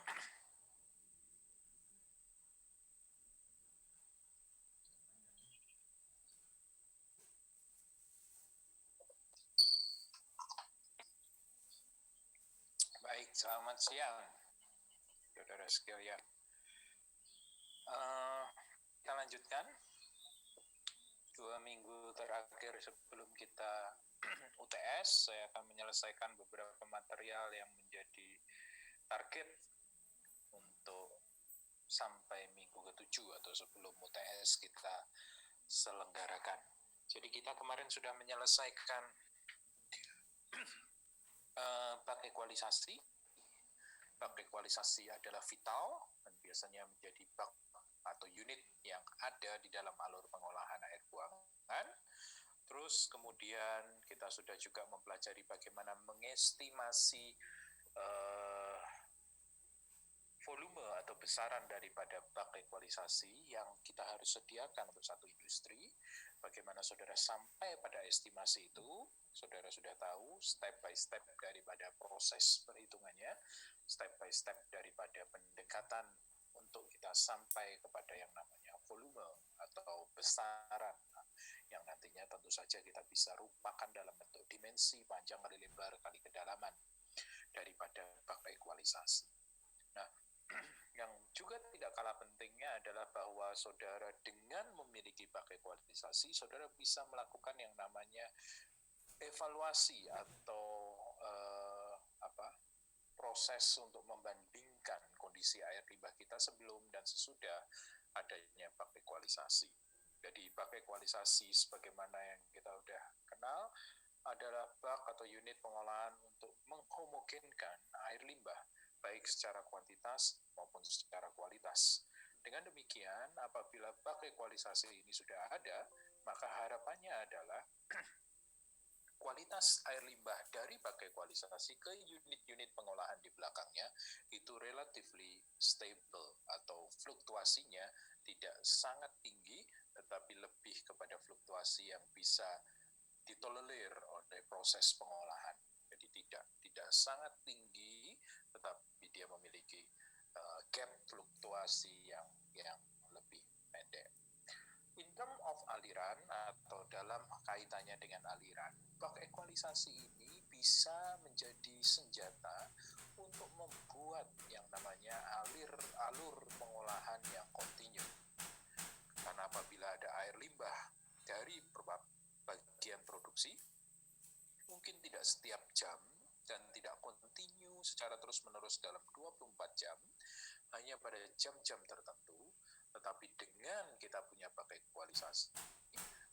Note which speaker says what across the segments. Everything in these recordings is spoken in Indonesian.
Speaker 1: Baik, selamat siang, saudara sekalian. Kita lanjutkan 2 minggu terakhir sebelum kita UTS. Saya akan menyelesaikan beberapa material yang menjadi target untuk sampai minggu ke-7 atau sebelum UTS kita selenggarakan. Jadi kita kemarin sudah menyelesaikan bab ekualisasi. Bab ekualisasi adalah vital dan biasanya menjadi bab atau unit yang ada di dalam alur pengolahan air buangan. Terus kemudian kita sudah juga mempelajari bagaimana mengestimasi volume atau besaran daripada bak ekualisasi yang kita harus sediakan untuk satu industri. Bagaimana saudara sampai pada estimasi itu, saudara sudah tahu step by step daripada proses perhitungannya, step by step daripada pendekatan untuk kita sampai kepada yang namanya volume atau besaran yang nantinya tentu saja kita bisa rupakan dalam bentuk dimensi panjang kali lebar kali kedalaman daripada bak ekualisasi. Nah, yang juga tidak kalah pentingnya adalah bahwa saudara dengan memiliki bak ekualisasi, saudara bisa melakukan yang namanya evaluasi atau proses untuk membandingkan kondisi air limbah kita sebelum dan sesudah adanya bak ekualisasi. Jadi bak ekualisasi sebagaimana yang kita sudah kenal adalah bak atau unit pengolahan untuk menghomogenkan air limbah baik secara kuantitas maupun secara kualitas. Dengan demikian, apabila bak ekualisasi ini sudah ada, maka harapannya adalah kualitas air limbah dari bak ekualisasi ke unit-unit pengolahan di belakangnya itu relatively stable atau fluktuasinya tidak sangat tinggi, tetapi lebih kepada fluktuasi yang bisa ditolerir oleh proses pengolahan. Jadi tidak sangat tinggi, tetapi dia memiliki gap fluktuasi yang lebih pendek. In term of aliran atau dalam kaitannya dengan aliran, bak ekualisasi ini bisa menjadi senjata untuk membuat yang namanya alur pengolahan yang kontinu. Karena apabila ada air limbah dari bagian produksi, mungkin tidak setiap jam dan tidak kontinu secara terus-menerus dalam 24 jam, hanya pada jam-jam tertentu, tetapi dengan kita punya bak ekualisasi,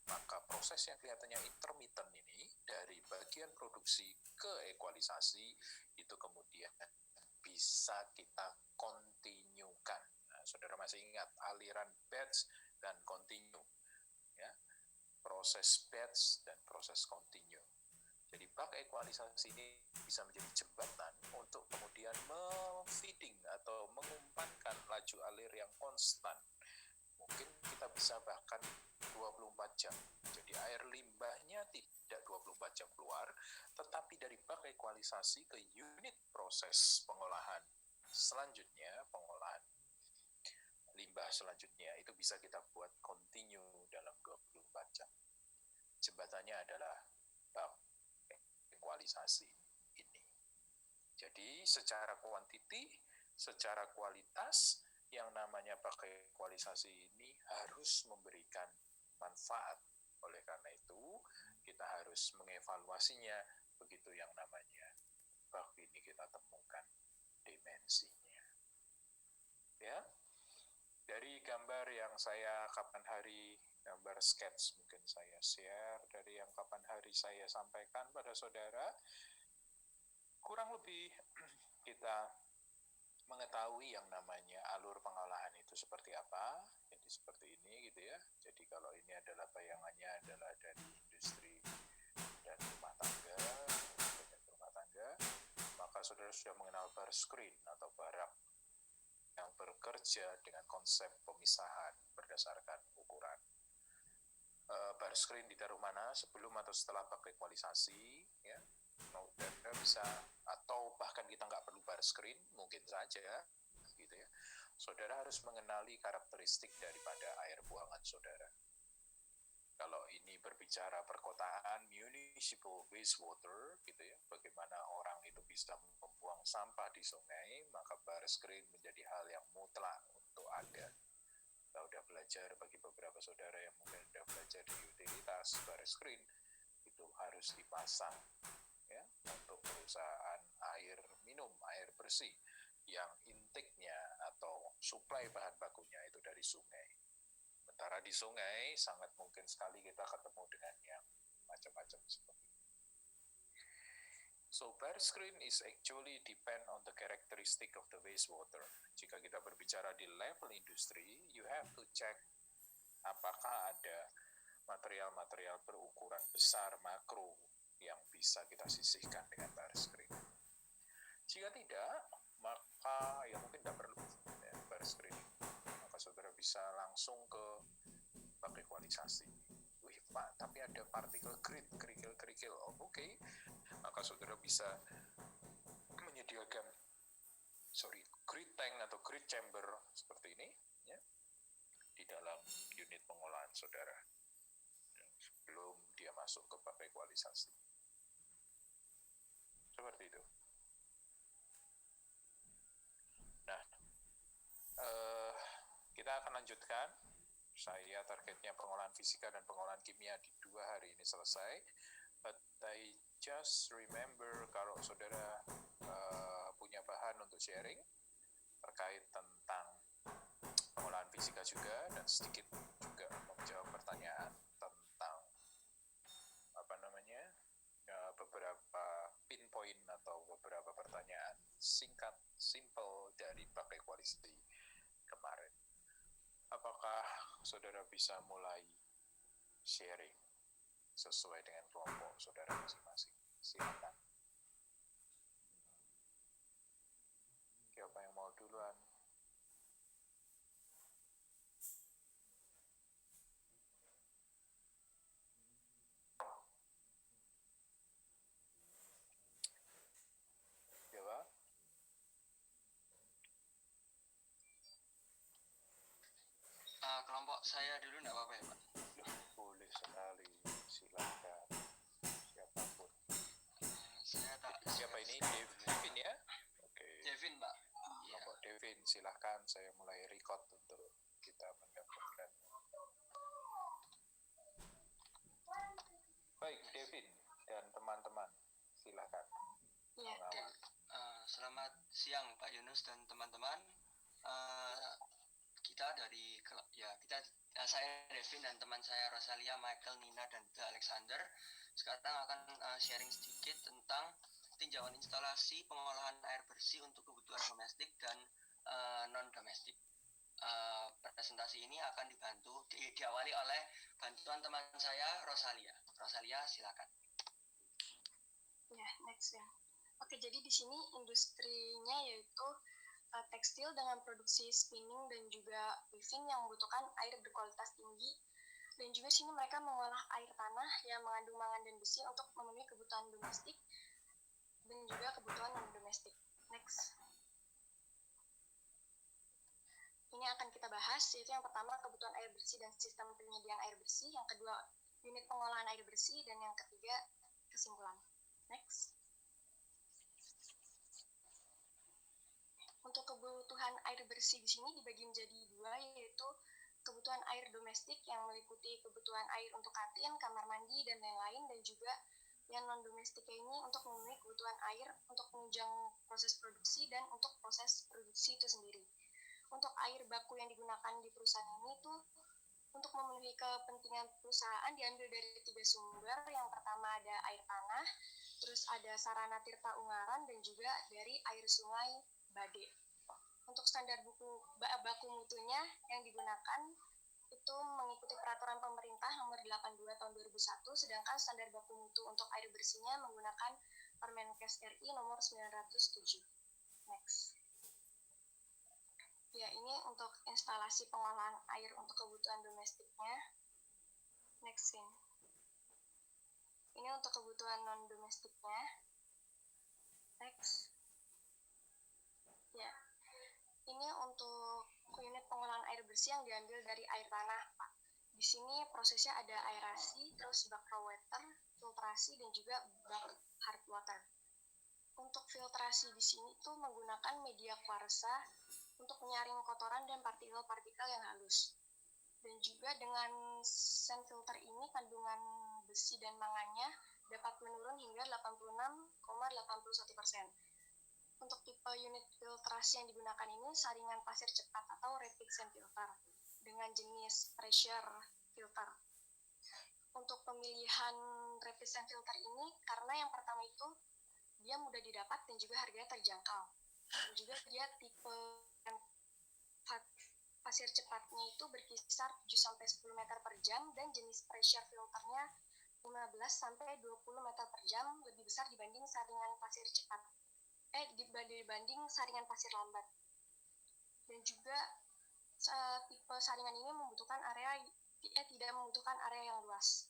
Speaker 1: maka proses yang kelihatannya intermittent ini dari bagian produksi ke ekualisasi itu kemudian bisa kita kontinukan. Nah, saudara masih ingat aliran batch dan continue, ya, proses batch dan proses continue. Jadi bak ekualisasi ini bisa menjadi jembatan untuk kemudian memfeeding atau mengumpankan laju alir yang konstan. Mungkin kita bisa bahkan 24 jam. Jadi air limbahnya tidak 24 jam keluar, tetapi dari bak ekualisasi ke unit proses pengolahan selanjutnya, pengolahan limbah selanjutnya, itu bisa kita buat continue dalam 24 jam. Jembatannya adalah bak ekualisasi ini. Jadi secara kuantiti, secara kualitas, yang namanya bak ekualisasi ini harus memberikan manfaat. Oleh karena itu, kita harus mengevaluasinya, begitu yang namanya bak ini kita temukan dimensinya. Ya, dari gambar yang saya kapan hari, gambar sketch mungkin saya share dari yang kapan hari saya sampaikan pada saudara, kurang lebih kita mengetahui yang namanya alur pengolahan itu seperti apa. Jadi seperti ini gitu ya. Jadi kalau ini adalah bayangannya adalah dari industri dan rumah tangga, maka saudara sudah mengenal bar screen atau barak yang bekerja dengan konsep pemisahan berdasarkan ukuran. Bar screen ditaruh mana, sebelum atau setelah bak ekualisasi, ya. Dan bisa, atau bahkan kita nggak perlu bar screen, mungkin saja saudara harus mengenali karakteristik daripada air buangan saudara. Kalau ini berbicara perkotaan, municipal wastewater, gitu ya, bagaimana orang itu bisa membuang sampah di sungai, maka baris green menjadi hal yang mutlak untuk ada. Kita udah belajar, bagi beberapa saudara yang mungkin udah belajar di utilitas, baris green itu harus dipasang ya untuk perusahaan air minum, air bersih yang intake-nya atau suplai bahan bakunya itu dari sungai. Sementara di sungai sangat mungkin sekali kita ketemu dengan yang macam-macam seperti itu. So bare screen is actually depend on the characteristic of the wastewater. Jika kita berbicara di level industri, you have to check apakah ada material-material berukuran besar makro yang bisa kita sisihkan dengan bare screen. Jika tidak, maka ya mungkin tidak perlu ya, bare screen. Maka saudara bisa langsung ke pakai kualisasi. Wih Pak, tapi ada partikel grit, kerikil-kerikil. Oh, oke. Maka saudara bisa menyediakan grit tank atau grit chamber seperti ini ya, di dalam unit pengolahan saudara sebelum dia masuk ke pakai kualisasi. Seperti itu. Nah, kita akan lanjutkan. Saya targetnya pengolahan fisika dan pengolahan kimia di 2 hari ini selesai. But I just remember kalau saudara punya bahan untuk sharing terkait tentang pengolahan fisika juga, dan sedikit juga menjawab pertanyaan tentang beberapa pinpoint atau beberapa pertanyaan singkat, simple dari pakai kualisasi kemarin. Apakah saudara bisa mulai sharing sesuai dengan kelompok saudara masing-masing? Silakan. Siapa yang mau duluan? Jawab.
Speaker 2: Kelompok saya dulu enggak apa-apa ya Pak?
Speaker 1: Boleh sekali, silakan. Siapapun. Siapa ini? Devin ya? Oke.
Speaker 2: Devin Pak.
Speaker 1: Kelompok Devin, silahkan. Saya mulai record untuk kita mendapatkan. Baik, Devin dan teman-teman, silahkan.
Speaker 2: Ya. Selamat siang Pak Yunus dan teman-teman. Saya Devin dan teman saya Rosalia, Michael, Nina, dan Alexander sekarang akan sharing sedikit tentang tinjauan instalasi pengolahan air bersih untuk kebutuhan domestik dan non-domestik. Presentasi ini akan diawali oleh bantuan teman saya Rosalia. Rosalia, silakan.
Speaker 3: Ya, next ya. Oke, jadi di sini industrinya yaitu tekstil dengan produksi spinning dan juga weaving yang membutuhkan air berkualitas tinggi, dan juga sini mereka mengolah air tanah yang mengandung mangan dan besi untuk memenuhi kebutuhan domestik dan juga kebutuhan non domestik. Next. Ini akan kita bahas, yaitu yang pertama kebutuhan air bersih dan sistem penyediaan air bersih, yang kedua unit pengolahan air bersih, dan yang ketiga kesimpulan. Next. Untuk kebutuhan air bersih di sini dibagi menjadi 2, yaitu kebutuhan air domestik yang meliputi kebutuhan air untuk kantin, kamar mandi, dan lain-lain, dan juga yang non-domestiknya ini untuk memenuhi kebutuhan air untuk menunjang proses produksi dan untuk proses produksi itu sendiri. Untuk air baku yang digunakan di perusahaan ini tuh untuk memenuhi kepentingan perusahaan diambil dari 3 sumber. Yang pertama ada air tanah, terus ada sarana tirta ungaran, dan juga dari air sungai Bade. Untuk standar baku mutunya yang digunakan itu mengikuti peraturan pemerintah nomor 82 tahun 2001, sedangkan standar baku mutu untuk air bersihnya menggunakan Permenkes RI nomor 907. Next. Ya, ini untuk instalasi pengolahan air untuk kebutuhan domestiknya. Next scene. Ini untuk kebutuhan non domestiknya. Next. Ya, ini untuk unit pengolahan air bersih yang diambil dari air tanah, Pak. Di sini prosesnya ada aerasi, terus bak raw water, filtrasi, dan juga bak hard water. Untuk filtrasi di sini tuh menggunakan media kuarsa untuk menyaring kotoran dan partikel-partikel yang halus. Dan juga dengan sand filter ini kandungan besi dan mangannya dapat menurun hingga 86,81%. Untuk tipe unit filtrasi yang digunakan ini saringan pasir cepat atau rapid sand filter dengan jenis pressure filter. Untuk pemilihan rapid sand filter ini karena yang pertama itu dia mudah didapat dan juga harganya terjangkau. Dan juga dia tipe pasir cepatnya itu berkisar 7-10 meter per jam dan jenis pressure filternya 15-20 meter per jam lebih besar dibanding saringan pasir cepat. Dibanding saringan pasir lambat. Dan juga tipe saringan ini tidak membutuhkan area yang luas.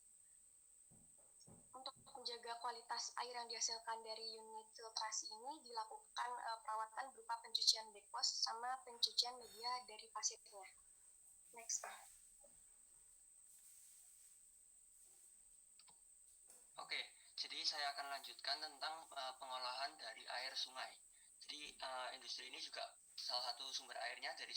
Speaker 3: Untuk menjaga kualitas air yang dihasilkan dari unit filtrasi ini dilakukan perawatan berupa pencucian backwash sama pencucian media dari pasirnya. Next.
Speaker 2: Oke, jadi saya akan lanjutkan tentang pengolahan dari air sungai. Jadi industri ini juga salah satu sumber airnya dari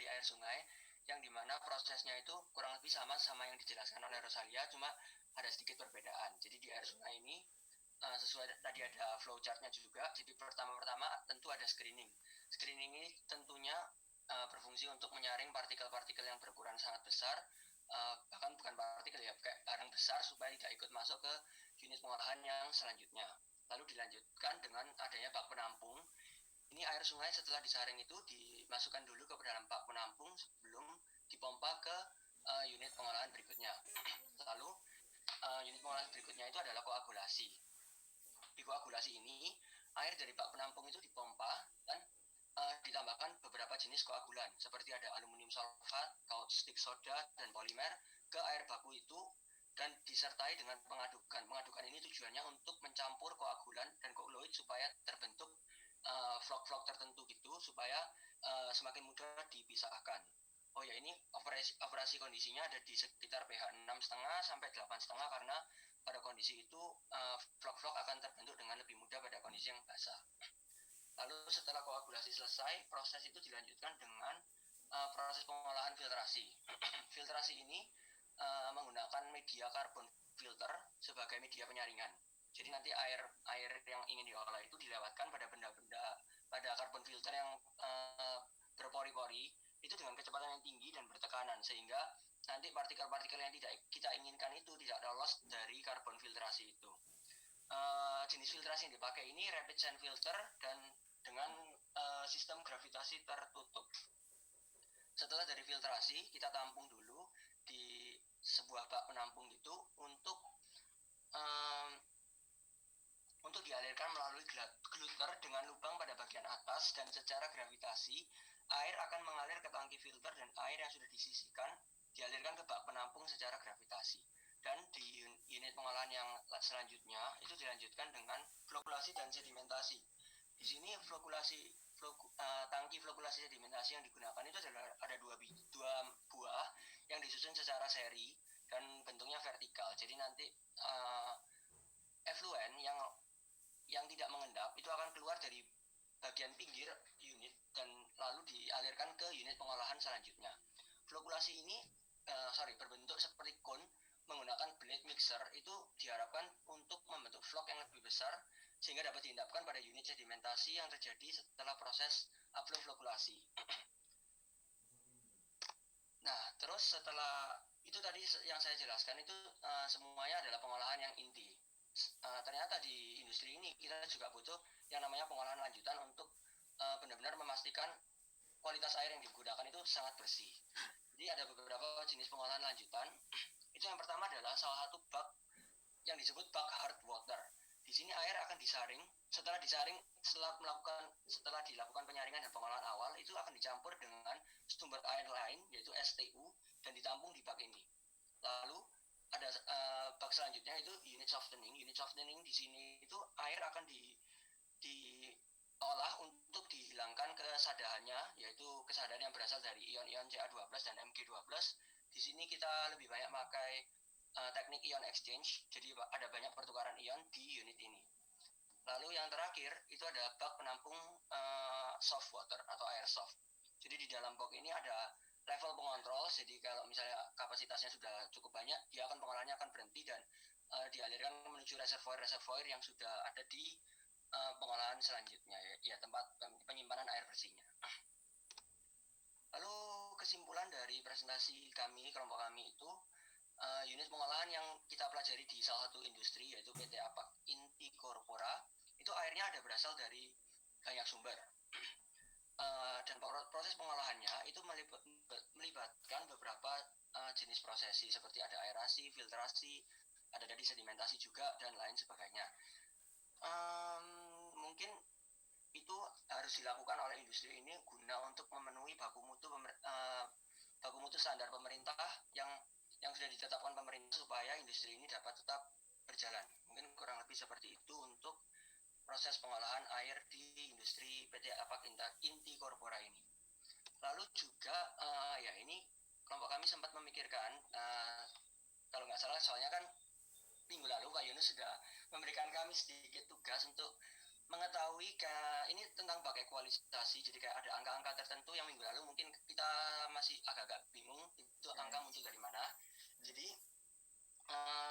Speaker 2: air sungai, yang dimana prosesnya itu kurang lebih sama yang dijelaskan oleh Rosalia, cuma ada sedikit perbedaan. Jadi di air sungai ini sesuai tadi ada flowchartnya juga. Jadi pertama-tama tentu ada screening. Screening ini tentunya berfungsi untuk menyaring partikel-partikel yang berukuran sangat besar, bahkan bukan partikel ya, kayak barang besar supaya tidak ikut masuk ke unit pengolahan yang selanjutnya. Lalu dilanjutkan dengan adanya bak penampung. Ini air sungai setelah disaring itu dimasukkan dulu ke dalam bak penampung sebelum dipompa ke unit pengolahan berikutnya. Lalu unit pengolahan berikutnya itu adalah koagulasi. Di koagulasi ini air dari bak penampung itu dipompa dan ditambahkan beberapa jenis koagulan seperti ada aluminium sulfat, caustic soda, dan polimer ke air baku itu dan disertai dengan pengadukan. Pengadukan ini tujuannya untuk mencampur koagulan dan koloid supaya terbentuk vlog-vlog tertentu gitu supaya semakin mudah dipisahkan. Oh ya, ini operasi kondisinya ada di sekitar pH 6,5 sampai 8,5 karena pada kondisi itu vlog-vlog akan terbentuk dengan lebih mudah pada kondisi yang basah. Lalu setelah koagulasi selesai, proses itu dilanjutkan dengan proses pengolahan filtrasi. Filtrasi ini menggunakan media karbon filter sebagai media penyaringan. Jadi nanti air yang ingin diolah itu dilewatkan pada pada karbon filter yang berpori-pori itu dengan kecepatan yang tinggi dan bertekanan sehingga nanti partikel-partikel yang tidak kita inginkan itu tidak lolos dari karbon filtrasi itu. Jenis filtrasi yang dipakai ini rapid sand filter dan dengan sistem gravitasi tertutup. Setelah dari filtrasi, kita tampung dulu di sebuah bak penampung itu untuk dialirkan melalui gluter dengan lubang pada bagian atas dan secara gravitasi air akan mengalir ke tangki filter dan air yang sudah disisihkan dialirkan ke bak penampung secara gravitasi. Dan di unit pengolahan yang selanjutnya itu dilanjutkan dengan flokulasi dan sedimentasi. Di sini tangki flokulasi sedimentasi yang digunakan itu adalah ada dua buah yang disusun secara seri dan bentuknya vertikal. Jadi nanti efluen yang tidak mengendap itu akan keluar dari bagian pinggir unit dan lalu dialirkan ke unit pengolahan selanjutnya. Flokulasi ini berbentuk seperti cone menggunakan blade mixer itu diharapkan untuk membentuk vlog yang lebih besar sehingga dapat diendapkan pada unit sedimentasi yang terjadi setelah proses upflow flokulasi. Nah, terus setelah itu tadi yang saya jelaskan itu semuanya adalah pengolahan yang inti. Ternyata di industri ini kita juga butuh yang namanya pengolahan lanjutan untuk benar-benar memastikan kualitas air yang digunakan itu sangat bersih. Jadi ada beberapa jenis pengolahan lanjutan. Itu yang pertama adalah salah satu bak yang disebut bak hard water. Di sini air akan disaring. Setelah dilakukan penyaringan dan pengolahan awal, itu akan dicampur dengan sumber air lain yaitu STU dan ditampung di bak ini. Lalu ada bak selanjutnya itu unit softening. Unit softening di sini itu air akan olah untuk dihilangkan kesadarannya, yaitu kesadaran yang berasal dari ion-ion Ca2+ dan Mg12. Di sini kita lebih banyak pakai teknik ion exchange, jadi ada banyak pertukaran ion di unit ini. Lalu yang terakhir itu ada bak penampung soft water atau air soft. Jadi di dalam box ini ada level pengontrol, jadi kalau misalnya kapasitasnya sudah cukup banyak, dia akan pengolahannya akan berhenti dan dialirkan menuju reservoir yang sudah ada di pengolahan selanjutnya, ya tempat penyimpanan air bersihnya. Lalu kesimpulan dari presentasi kami, kelompok kami itu, unit pengolahan yang kita pelajari di salah satu industri yaitu PT Apak Inti Corpora, itu airnya ada berasal dari banyak sumber. Dan proses pengolahannya itu melibatkan beberapa jenis prosesi seperti ada aerasi, filtrasi, ada dari sedimentasi juga dan lain sebagainya. Mungkin itu harus dilakukan oleh industri ini guna untuk memenuhi baku mutu standar pemerintah yang sudah ditetapkan pemerintah supaya industri ini dapat tetap berjalan. Mungkin kurang lebih seperti itu untuk proses pengolahan air di industri PT Apak Inti Corpora ini. Lalu juga ya ini kelompok kami sempat memikirkan, kalau nggak salah soalnya kan minggu lalu Pak Yunus sudah memberikan kami sedikit tugas untuk mengetahui ini tentang bak ekualisasi, jadi kayak ada angka-angka tertentu yang minggu lalu mungkin kita masih agak-agak bingung itu angka muncul dari mana. Jadi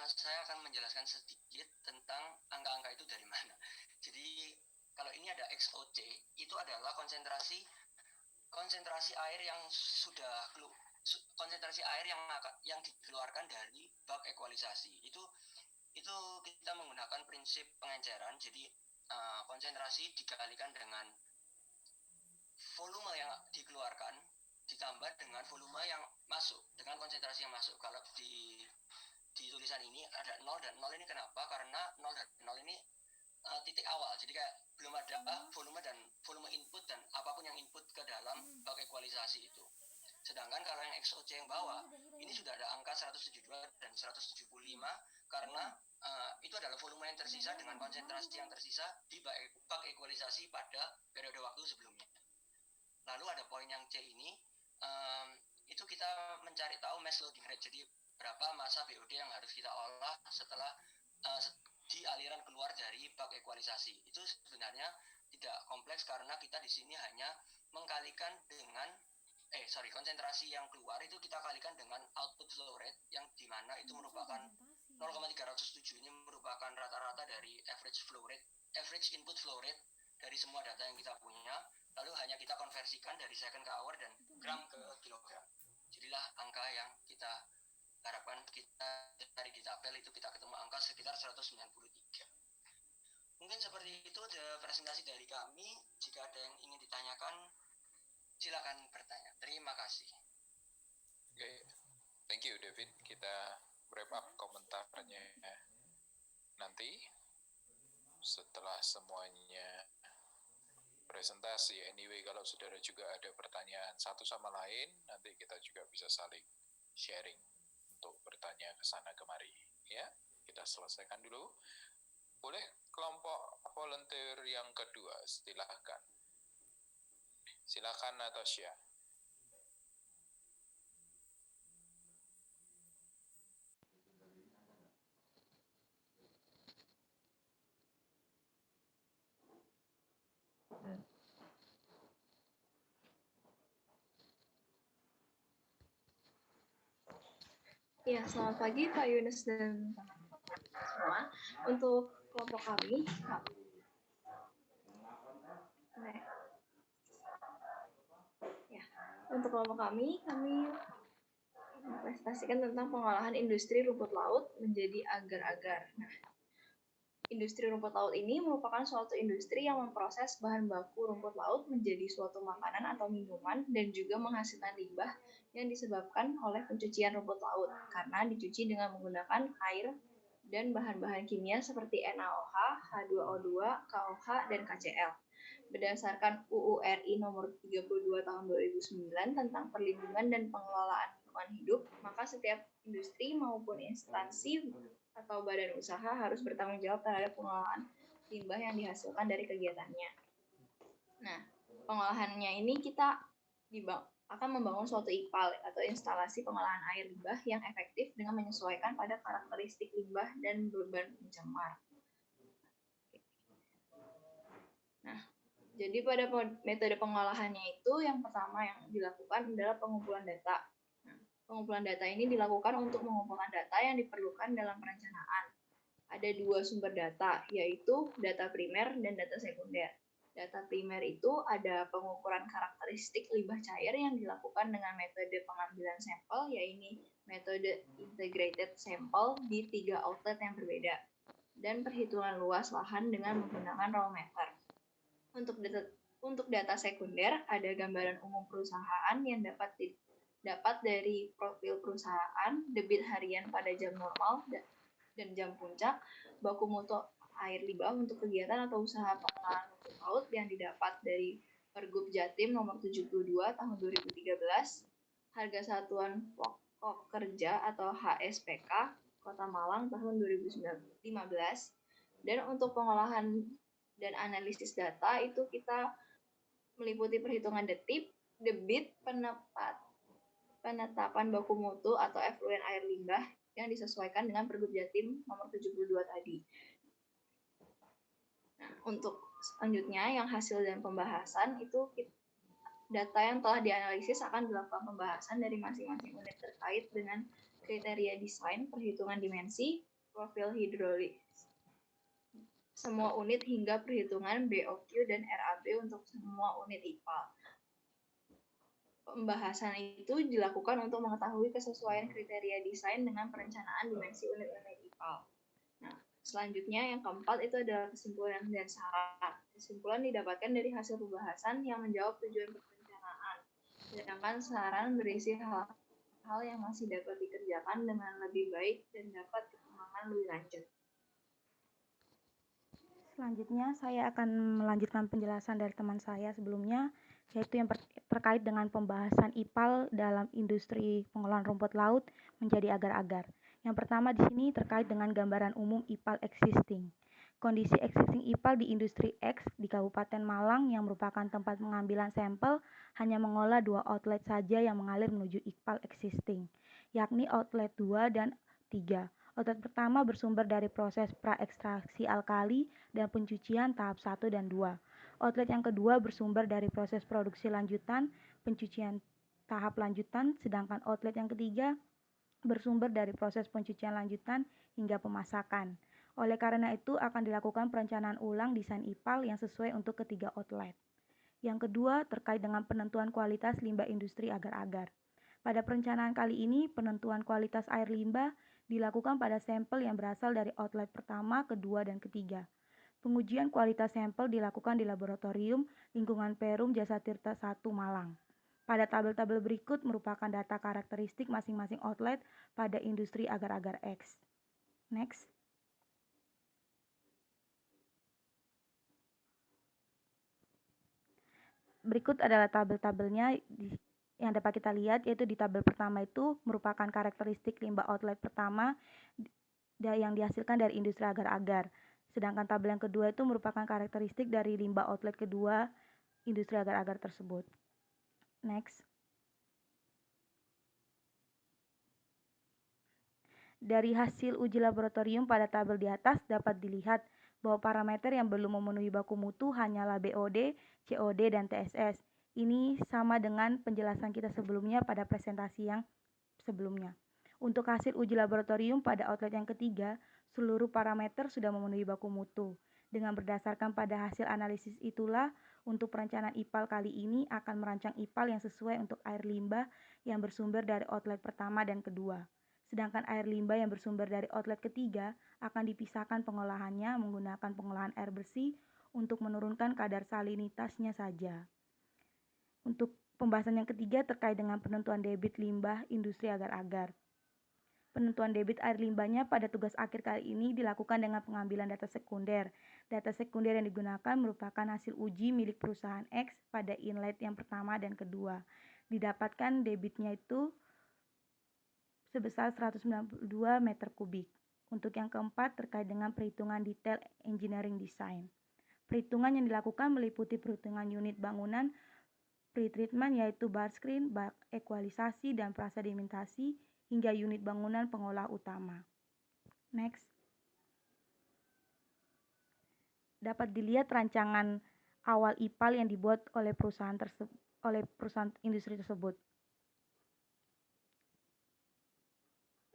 Speaker 2: saya akan menjelaskan sedikit tentang angka-angka itu dari mana. Jadi kalau ini ada XOC, itu adalah konsentrasi air yang sudah konsentrasi air yang dikeluarkan dari bak ekualisasi. Itu kita menggunakan prinsip pengenceran. Jadi konsentrasi dikalikan dengan volume yang dikeluarkan ditambah dengan volume yang masuk, dengan konsentrasi yang masuk. Kalau di tulisan ini ada 0 dan 0 ini kenapa? Karena 0 dan 0 ini titik awal, jadi kayak belum ada volume input dan apapun yang input ke dalam bak ekualisasi itu. Sedangkan kalau yang XOC yang bawah ini sudah ada angka 172 dan 175 karena itu adalah volume yang tersisa dengan konsentrasi yang tersisa di bak ekualisasi pada periode waktu sebelumnya. Lalu ada poin yang C ini, itu kita mencari tahu mass loading rate, jadi berapa massa BOD yang harus kita olah setelah di aliran keluar dari bak ekualisasi. Itu sebenarnya tidak kompleks karena kita di sini hanya mengkalikan dengan konsentrasi yang keluar itu kita kalikan dengan output flow rate yang dimana itu merupakan 0,307, ini merupakan rata-rata dari average input flow rate dari semua data yang kita punya, lalu hanya kita konversikan dari second ke hour dan gram ke kilogram. Jadilah angka yang kita harapkan kita cari di tabel itu kita ketemu angka sekitar 193. Mungkin seperti itu presentasi dari kami. Jika ada yang ingin ditanyakan, silakan bertanya. Terima kasih.
Speaker 1: Oke, thank you David. Kita wrap up komentarnya nanti setelah semuanya presentasi. Anyway, kalau saudara juga ada pertanyaan satu sama lain, nanti kita juga bisa saling sharing untuk bertanya ke sana kemari. Ya, kita selesaikan dulu. Boleh kelompok volunteer yang kedua, silakan. Silakan Natasha.
Speaker 3: Ya, selamat pagi Pak Yunus dan teman-teman semua. Untuk kelompok kami, kami mempresentasikan tentang pengolahan industri rumput laut menjadi agar-agar. Nah, industri rumput laut ini merupakan suatu industri yang memproses bahan baku rumput laut menjadi suatu makanan atau minuman dan juga menghasilkan limbah yang disebabkan oleh pencucian rumput laut karena dicuci dengan menggunakan air dan bahan-bahan kimia seperti NaOH, H2O2, KOH, dan KCl. Berdasarkan UU RI nomor 32 tahun 2009 tentang perlindungan dan pengelolaan lingkungan hidup, maka setiap industri maupun instansi atau badan usaha harus bertanggung jawab terhadap pengolahan limbah yang dihasilkan dari kegiatannya.
Speaker 4: Nah, pengolahannya ini kita akan membangun suatu IPAL atau instalasi pengolahan air limbah yang efektif dengan menyesuaikan pada karakteristik limbah dan beban pencemar. Nah, jadi pada metode pengolahannya itu yang pertama yang dilakukan adalah pengumpulan data. Nah, pengumpulan data ini dilakukan untuk mengumpulkan data yang diperlukan dalam perencanaan. Ada dua sumber data, yaitu data primer dan data sekunder. Data primer itu ada pengukuran karakteristik limbah cair yang dilakukan dengan metode pengambilan sampel, yaitu metode integrated sample di 3 outlet yang berbeda, dan perhitungan luas lahan dengan menggunakan raw meter. Untuk data sekunder, ada gambaran umum perusahaan yang dapat dari profil perusahaan, debit harian pada jam normal dan jam puncak, baku mutu air limbah untuk kegiatan atau usaha pengolahan rumput laut yang didapat dari Pergub Jatim nomor 72 tahun 2013, harga satuan pokok kerja atau HSPK Kota Malang tahun 2015, dan untuk pengolahan dan analisis data itu kita meliputi perhitungan debit, penetapan baku mutu atau efluen air limbah yang disesuaikan dengan Pergub Jatim nomor 72 tadi. Nah, untuk selanjutnya yang hasil dan pembahasan itu data yang telah dianalisis akan dilakukan pembahasan dari masing-masing unit terkait dengan kriteria desain, perhitungan dimensi, profil hidrolis semua unit hingga perhitungan BOQ dan RAB untuk semua unit IPAL. Pembahasan itu dilakukan untuk mengetahui kesesuaian kriteria desain dengan perencanaan dimensi unit-unit IPAL. Nah, selanjutnya yang keempat itu adalah kesimpulan dan saran. Kesimpulan didapatkan dari hasil pembahasan yang menjawab tujuan perencanaan. Sedangkan saran berisi hal-hal yang masih dapat dikerjakan dengan lebih baik dan dapat dikembangkan lebih lanjut.
Speaker 5: Selanjutnya, saya akan melanjutkan penjelasan dari teman saya sebelumnya, yaitu yang terkait dengan pembahasan IPAL dalam industri pengolahan rumput laut menjadi agar-agar. Yang pertama di sini terkait dengan gambaran umum IPAL existing. Kondisi existing IPAL di industri X di Kabupaten Malang yang merupakan tempat pengambilan sampel hanya mengolah 2 outlet saja yang mengalir menuju IPAL existing, yakni outlet 2 dan 3. Outlet pertama bersumber dari proses praekstraksi alkali dan pencucian tahap 1 dan 2. Outlet yang kedua bersumber dari proses produksi lanjutan, pencucian tahap lanjutan, sedangkan outlet yang ketiga bersumber dari proses pencucian lanjutan hingga pemasakan. Oleh karena itu akan dilakukan perencanaan ulang desain IPAL yang sesuai untuk ketiga outlet. Yang kedua terkait dengan penentuan kualitas limbah industri agar-agar. Pada perencanaan kali ini, penentuan kualitas air limbah dilakukan pada sampel yang berasal dari outlet pertama, kedua, dan ketiga. Pengujian kualitas sampel dilakukan di laboratorium lingkungan Perum Jasa Tirta 1 Malang. Pada tabel-tabel berikut merupakan data karakteristik masing-masing outlet pada industri agar-agar X. Next. Berikut adalah tabel-tabelnya yang dapat kita lihat, yaitu di tabel pertama itu merupakan karakteristik limbah outlet pertama yang dihasilkan dari industri agar-agar. Sedangkan tabel yang kedua itu merupakan karakteristik dari limbah outlet kedua industri agar-agar tersebut. Next. Dari hasil uji laboratorium pada tabel di atas dapat dilihat bahwa parameter yang belum memenuhi baku mutu hanyalah BOD, COD, dan TSS. Ini sama dengan penjelasan kita sebelumnya pada presentasi yang sebelumnya. Untuk hasil uji laboratorium pada outlet yang ketiga, seluruh parameter sudah memenuhi baku mutu. Dengan berdasarkan pada hasil analisis itulah, untuk perencanaan IPAL kali ini akan merancang IPAL yang sesuai untuk air limbah yang bersumber dari outlet pertama dan kedua. Sedangkan air limbah yang bersumber dari outlet ketiga akan dipisahkan pengolahannya menggunakan pengolahan air bersih untuk menurunkan kadar salinitasnya saja. Untuk pembahasan yang ketiga terkait dengan penentuan debit limbah industri agar-agar. Penentuan debit air limbahnya pada tugas akhir kali ini dilakukan dengan pengambilan data sekunder. Data sekunder yang digunakan merupakan hasil uji milik perusahaan X pada inlet yang pertama dan kedua. Didapatkan debitnya itu sebesar 192 meter kubik. Untuk yang keempat terkait dengan perhitungan detail engineering design. Perhitungan yang dilakukan meliputi perhitungan unit bangunan, pretreatment yaitu bar screen, bak ekualisasi, dan prasedimentasi, hingga unit bangunan pengolah utama. Next. Dapat dilihat rancangan awal IPAL yang dibuat oleh perusahaan industri tersebut.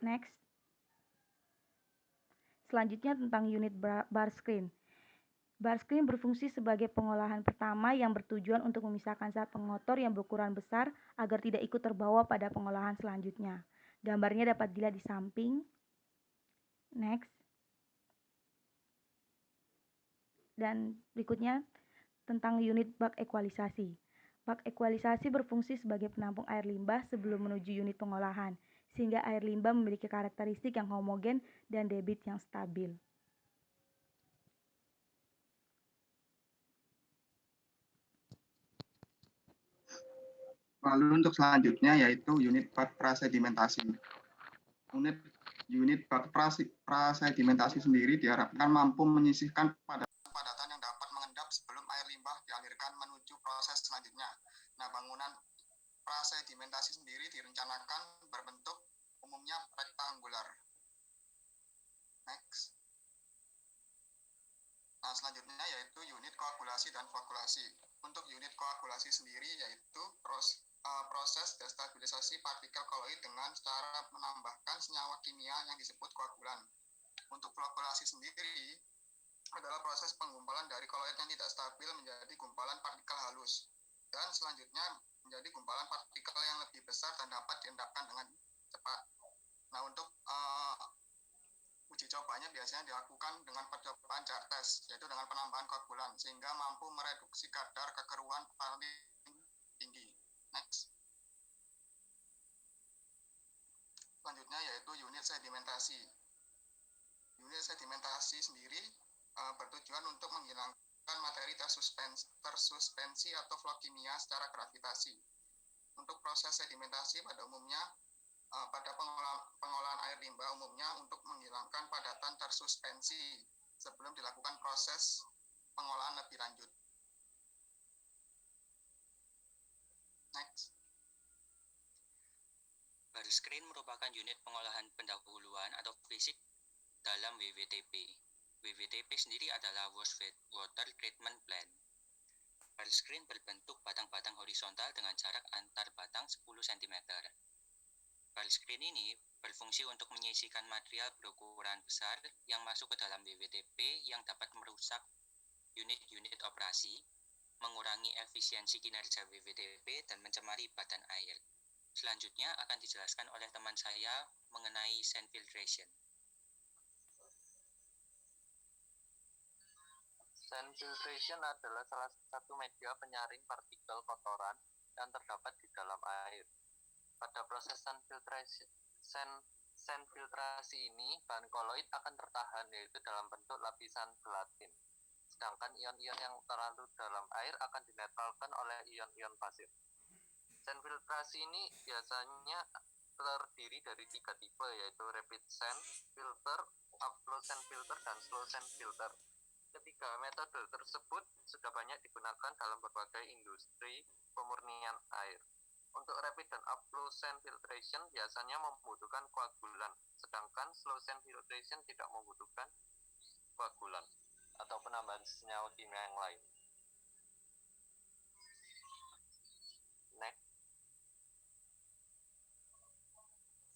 Speaker 5: Next. Selanjutnya tentang unit bar screen. Bar screen berfungsi sebagai pengolahan pertama yang bertujuan untuk memisahkan zat pengotor yang berukuran besar agar tidak ikut terbawa pada pengolahan selanjutnya. Gambarnya dapat dilihat di samping. Next. Dan berikutnya tentang unit bak ekualisasi. Bak ekualisasi berfungsi sebagai penampung air limbah sebelum menuju unit pengolahan, sehingga air limbah memiliki karakteristik yang homogen dan debit yang stabil.
Speaker 6: Lalu untuk selanjutnya yaitu unit bak prasedimentasi. Unit bak prasedimentasi sendiri diharapkan mampu menyisihkan padatan yang dapat mengendap sebelum air limbah dialirkan menuju proses selanjutnya. Nah, bangunan prasedimentasi sendiri direncanakan berbentuk umumnya rektangular. Next. Nah, selanjutnya yaitu unit koagulasi dan flokkulasi. Untuk unit koagulasi sendiri yaitu proses destabilisasi partikel koloid dengan cara menambahkan senyawa kimia yang disebut koagulan. Untuk flokkulasi sendiri adalah proses penggumpalan dari koloid yang tidak stabil menjadi gumpalan partikel halus. Dan selanjutnya menjadi gumpalan partikel yang lebih besar dan dapat diendapkan dengan cepat. Nah, untuk uji cobanya biasanya dilakukan dengan percobaan jar test, yaitu dengan penambahan koagulan, sehingga mampu mereduksi kadar kekeruan paling tinggi. Next. Selanjutnya yaitu unit sedimentasi. Unit sedimentasi sendiri bertujuan untuk menghilangkan materi tersuspensi atau flok kimia secara gravitasi. Untuk proses sedimentasi pada umumnya pada pengolahan air limbah umumnya untuk menghilangkan padatan tersuspensi sebelum dilakukan proses pengolahan lebih lanjut. Next.
Speaker 2: Bar screen merupakan unit pengolahan pendahuluan atau fisik dalam WWTP. WWTP sendiri adalah Water Treatment Plant. Bar screen berbentuk batang-batang horizontal dengan jarak antar batang 10 cm. Bar screen ini berfungsi untuk menyisihkan material berukuran besar yang masuk ke dalam WWTP yang dapat merusak unit-unit operasi, mengurangi efisiensi kinerja WWTP, dan mencemari badan air. Selanjutnya akan dijelaskan oleh teman saya mengenai sand filtration. Sand filtration adalah salah satu media penyaring partikel kotoran yang terdapat di dalam air. Pada proses sand filtrasi ini, bahan koloid akan tertahan yaitu dalam bentuk lapisan gelatin. Sedangkan ion-ion yang terlalu dalam air akan dinetralkan oleh ion-ion pasif. Sand filtrasi ini biasanya terdiri dari 3 tipe, yaitu rapid sand filter, upflow sand filter, dan slow sand filter. Ketiga metode tersebut sudah banyak digunakan dalam berbagai industri pemurnian air. Untuk rapid dan upflow sand filtration biasanya membutuhkan koagulan, sedangkan slow sand filtration tidak membutuhkan koagulan atau penambahan senyawa kimia yang lain. Next.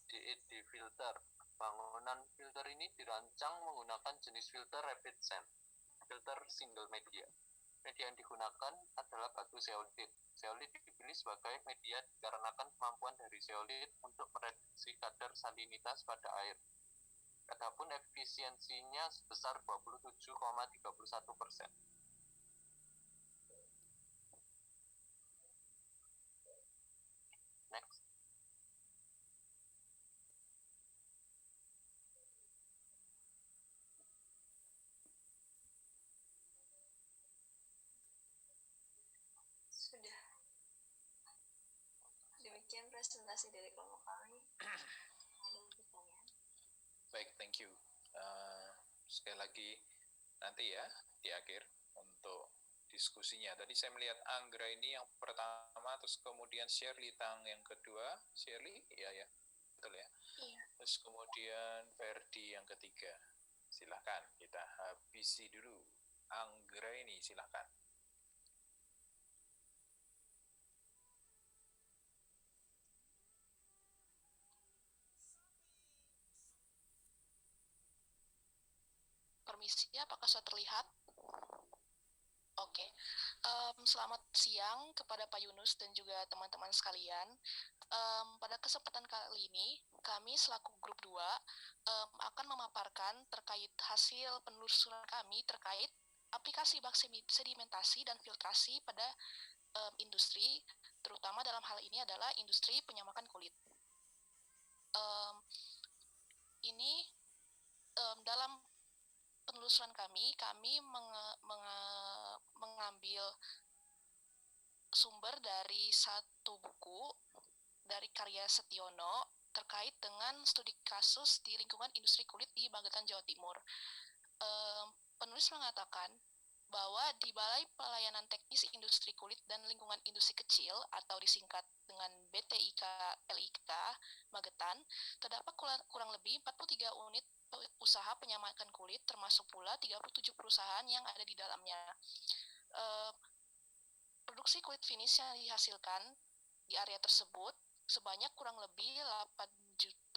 Speaker 2: DED filter. Bangunan filter ini dirancang menggunakan jenis filter rapid sand, filter single media. Media yang digunakan adalah batu zeolit. Zeolit dipilih sebagai media dikarenakan kemampuan dari zeolit untuk mereduksi kadar salinitas pada air. Adapun efisiensinya sebesar 27,31%. Next.
Speaker 3: Sudah. Demikian presentasi dari kelompok kami. Ada pertanyaan?
Speaker 1: Baik, thank you. Sekali lagi nanti ya di akhir untuk diskusinya. Tadi saya melihat Anggra ini yang pertama, terus kemudian Shirley Tang yang kedua. Shirley, ya, betul ya.
Speaker 3: Iya.
Speaker 1: Terus kemudian Ferdi yang ketiga. Silahkan kita habisi dulu. Anggra ini silahkan.
Speaker 7: Permisi, apakah saya terlihat? Oke. Selamat siang kepada Pak Yunus dan juga teman-teman sekalian. Pada kesempatan kali ini, kami selaku grup 2 akan memaparkan terkait hasil penelusuran kami terkait aplikasi bak sedimentasi dan filtrasi pada industri, terutama dalam hal ini adalah industri penyamakan kulit. Dalam penelusuran kami mengambil sumber dari satu buku dari karya Setiono terkait dengan studi kasus di lingkungan industri kulit di Magetan, Jawa Timur. Penulis mengatakan bahwa di Balai Pelayanan Teknis Industri Kulit dan Lingkungan Industri Kecil atau disingkat dengan BTIK LIK Magetan, terdapat kurang lebih 43 unit usaha penyamakan kulit, termasuk pula 37 perusahaan yang ada di dalamnya. Produksi kulit finish yang dihasilkan di area tersebut sebanyak kurang lebih 8,2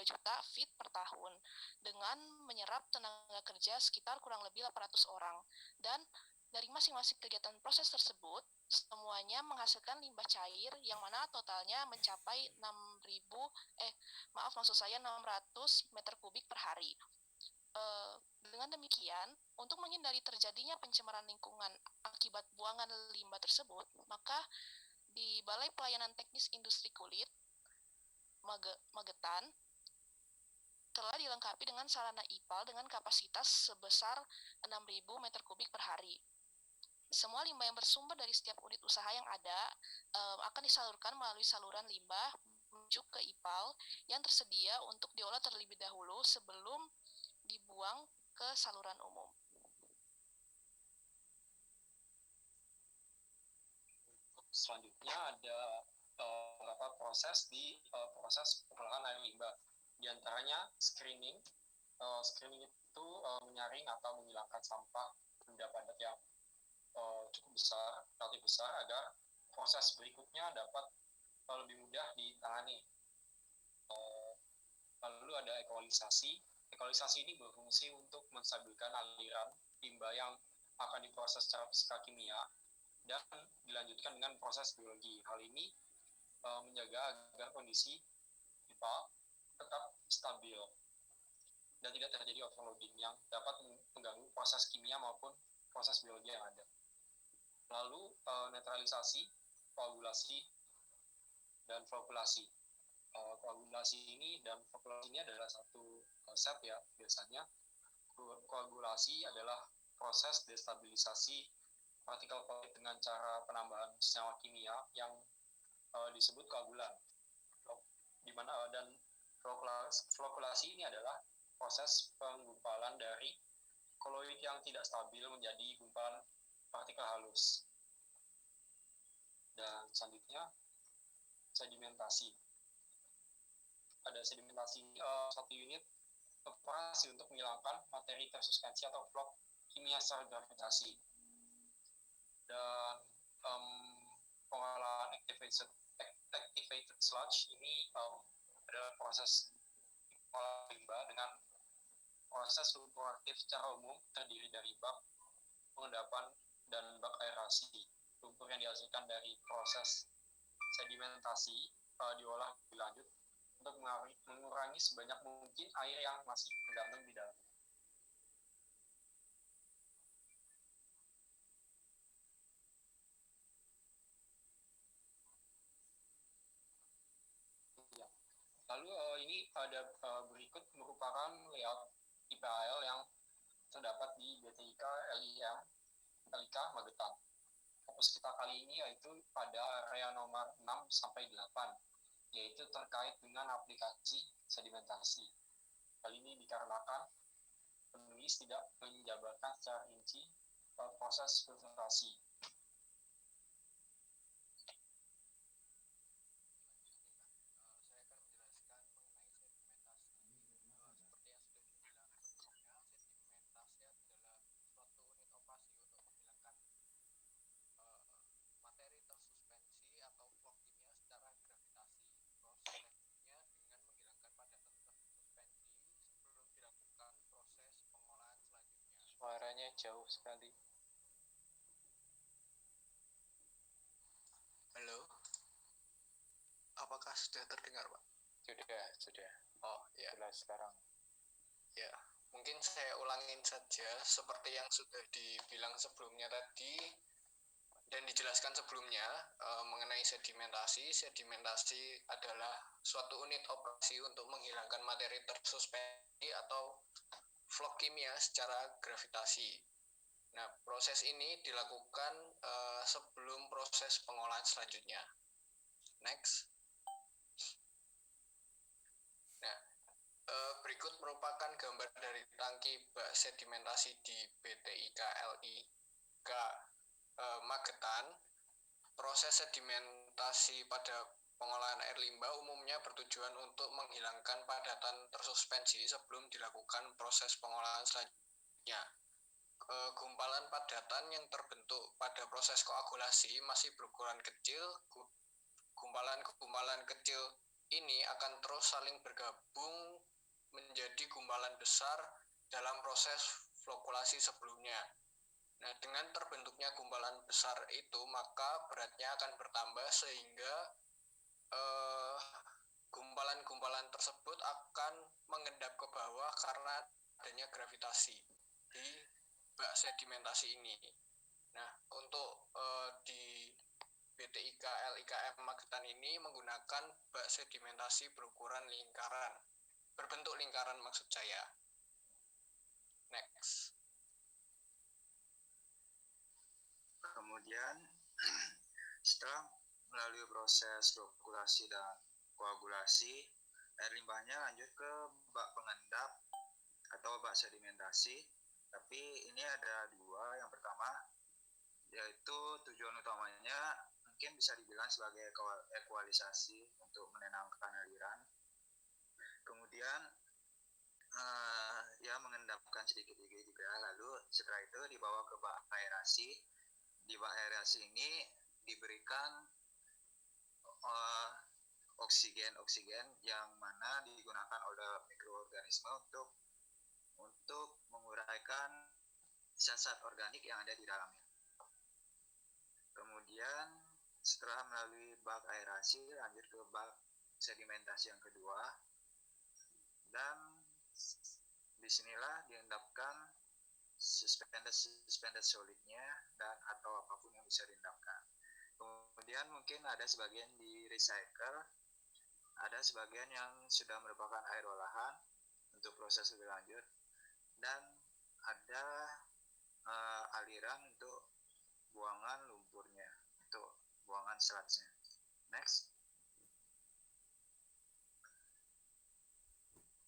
Speaker 7: juta feet per tahun, dengan menyerap tenaga kerja sekitar kurang lebih 800 orang. Dan dari masing-masing kegiatan proses tersebut, semuanya menghasilkan limbah cair yang mana totalnya mencapai 600 meter kubik per hari. Dengan demikian, untuk menghindari terjadinya pencemaran lingkungan akibat buangan limbah tersebut, maka di Balai Pelayanan Teknis Industri Kulit Magetan telah dilengkapi dengan sarana IPAL dengan kapasitas sebesar 6.000 meter kubik per hari. Semua limbah yang bersumber dari setiap unit usaha yang ada akan disalurkan melalui saluran limbah menuju ke IPAL yang tersedia untuk diolah terlebih dahulu sebelum dibuang ke saluran umum.
Speaker 8: Selanjutnya ada beberapa proses di proses pengolahan air limbah. Di antaranya screening. Screening itu menyaring atau menghilangkan sampah benda padat yang cukup besar, relatif besar, agar proses berikutnya dapat lebih mudah ditangani. Lalu ada ekologisasi. Ekologisasi ini berfungsi untuk menstabilkan aliran limbah yang akan diproses secara fisika kimia dan dilanjutkan dengan proses biologi. Hal ini menjaga agar kondisi pipa tetap stabil dan tidak terjadi overloading yang dapat mengganggu proses kimia maupun proses biologi yang ada. Lalu netralisasi, koagulasi, dan flokulasi. Koagulasi ini dan flokulasi ini adalah satu konsep ya. Biasanya koagulasi adalah proses destabilisasi partikel kulit dengan cara penambahan senyawa kimia yang disebut koagulan. Dan flokulasi ini adalah proses penggumpalan dari koloid yang tidak stabil menjadi gumpalan partikel halus. Dan selanjutnya sedimentasi. Ada sedimentasi satu unit operasi untuk menghilangkan materi tersuspensi atau vlog kimia secara gravitasi. Dan pengolahan activated sludge ini adalah proses pengolahan limbah dengan proses lumpur aktif secara umum terdiri dari bak pengendapan dan bak aerasi. Lumpur yang dihasilkan dari proses sedimentasi diolah lebih lanjut untuk mengurangi sebanyak mungkin air yang masih tergantung di dalam. Lalu ini ada berikut merupakan layout IPAL yang terdapat di BTIK LIK Magetan. Fokus kita kali ini yaitu pada area nomor 6 sampai 8, yaitu terkait dengan aplikasi sedimentasi. Hal ini dikarenakan penulis tidak menjabarkan secara rinci proses filtrasi.
Speaker 1: Suaranya jauh sekali.
Speaker 9: Halo, apakah sudah terdengar, Pak?
Speaker 1: Sudah.
Speaker 9: Oh, ya.
Speaker 1: Jelas sekarang.
Speaker 9: Ya, mungkin saya ulangin saja seperti yang sudah dibilang sebelumnya tadi dan dijelaskan sebelumnya mengenai sedimentasi. Sedimentasi adalah suatu unit operasi untuk menghilangkan materi tersuspensi atau vlog kimia secara gravitasi. Nah, proses ini dilakukan sebelum proses pengolahan selanjutnya. Next. Nah, berikut merupakan gambar dari tangki bak sedimentasi di BTIK LIK Magetan. Proses sedimentasi pada pengolahan air limbah umumnya bertujuan untuk menghilangkan padatan tersuspensi sebelum dilakukan proses pengolahan selanjutnya. Gumpalan padatan yang terbentuk pada proses koagulasi masih berukuran kecil. Gumpalan-gumpalan kecil ini akan terus saling bergabung menjadi gumpalan besar dalam proses flokulasi sebelumnya. Nah, dengan terbentuknya gumpalan besar itu, maka beratnya akan bertambah sehingga gumpalan-gumpalan tersebut akan mengendap ke bawah karena adanya gravitasi di bak sedimentasi ini. Nah, untuk di BTIK LIKM Magetan ini menggunakan bak sedimentasi berukuran lingkaran, berbentuk lingkaran maksud saya. Next.
Speaker 10: Kemudian setelah melalui proses flokulasi dan koagulasi, air limbahnya lanjut ke bak pengendap atau bak sedimentasi. Tapi ini ada dua. Yang pertama yaitu tujuan utamanya mungkin bisa dibilang sebagai ekualisasi untuk menenangkan aliran. Kemudian ya mengendapkan sedikit-sedikit juga. Lalu setelah itu dibawa ke bak aerasi. Di bak aerasi ini diberikan oksigen yang mana digunakan oleh mikroorganisme untuk menguraikan zat-zat organik yang ada di dalamnya. Kemudian setelah melalui bak aerasi lanjut ke bak sedimentasi yang kedua, dan disinilah diendapkan suspended solidnya dan atau apapun yang bisa diendapkan. Kemudian mungkin ada sebagian di recycle, ada sebagian yang sudah merupakan air olahan untuk proses lebih lanjut, dan ada aliran untuk buangan lumpurnya, untuk buangan sludge-nya. Next.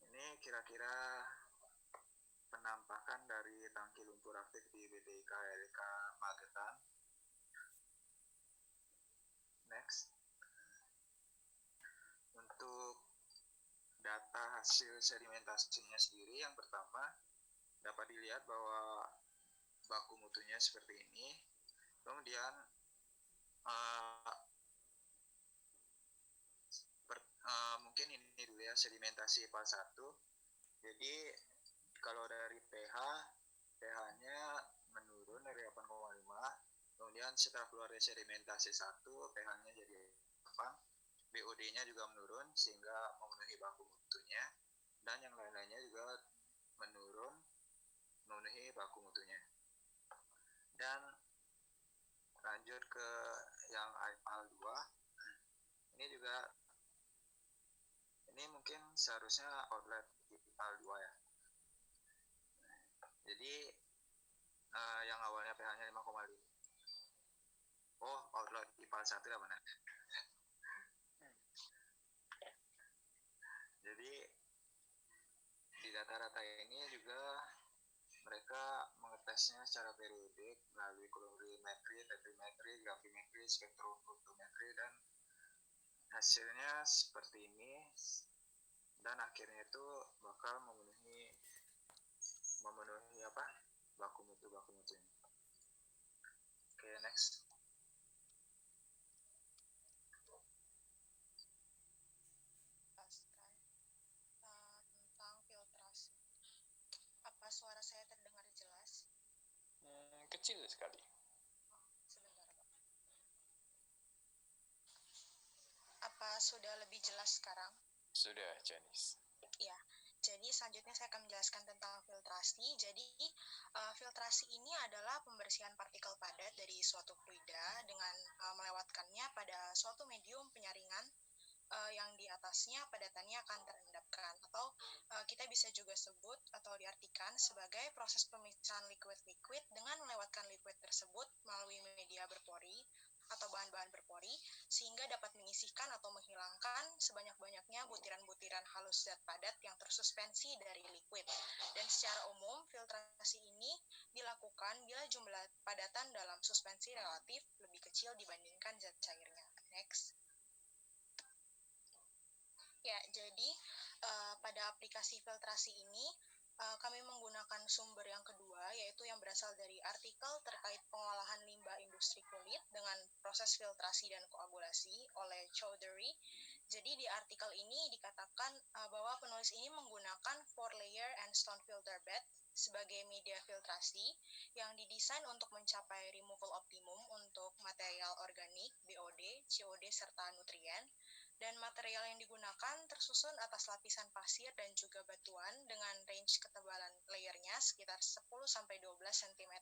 Speaker 10: Ini kira-kira penampakan dari tangki lumpur aktif di BTIK LIK Magetan. Next. Untuk data hasil sedimentasinya sendiri, yang pertama dapat dilihat bahwa baku mutunya seperti ini. Kemudian mungkin ini dulu ya, sedimentasi fase 1. Jadi kalau dari pH-nya menurun dari 8,5. Kemudian setelah keluar dari sedimentasi 1, pH-nya jadi 8. BOD-nya juga menurun sehingga memenuhi baku mutunya, dan yang lain-lainnya juga menurun memenuhi baku mutunya. Dan lanjut ke yang IPAL 2. Ini juga, ini mungkin seharusnya outlet IPAL 2 ya. Jadi yang awalnya pH-nya 5,5. Oh, outlet IPAL 1 ya benar. Jadi di data-data ini juga mereka mengetahui tesnya secara periodik melalui kolorimetri, tetrimetri, gravimetri, spektrofotometri, dan hasilnya seperti ini, dan akhirnya itu bakal memenuhi apa, baku mutu ini. Oke, next.
Speaker 11: Tentang filtrasi. Apa suara saya terdengar jelas?
Speaker 1: Kecil sekali.
Speaker 11: Sebentar, Pak. Apa sudah lebih jelas sekarang?
Speaker 1: Sudah, Janice.
Speaker 11: Ya, jadi selanjutnya saya akan menjelaskan tentang filtrasi. Jadi, filtrasi ini adalah pembersihan partikel padat dari suatu fluida dengan melewatkannya pada suatu medium penyaringan yang di atasnya padatannya akan terendapkan, atau kita bisa juga sebut atau diartikan sebagai proses pemisahan liquid-liquid dengan melewatkan liquid tersebut melalui media berpori atau bahan-bahan berpori, sehingga dapat menyisihkan atau menghilangkan sebanyak-banyaknya butiran-butiran halus zat padat yang tersuspensi dari liquid. Dan secara umum, filtrasi ini dilakukan bila jumlah padatan dalam suspensi relatif lebih kecil dibandingkan zat cairnya. Next. Ya, jadi pada aplikasi filtrasi ini kami menggunakan sumber yang kedua, yaitu yang berasal dari artikel terkait pengolahan limbah industri kulit dengan proses filtrasi dan koagulasi oleh Chowdhury. Jadi di artikel ini dikatakan bahwa penulis ini menggunakan 4-layer and stone filter bed sebagai media filtrasi yang didesain untuk mencapai removal optimum untuk material organik, BOD, COD, serta nutrien. Dan material yang digunakan tersusun atas lapisan pasir dan juga batuan dengan range ketebalan layernya sekitar 10-12 cm.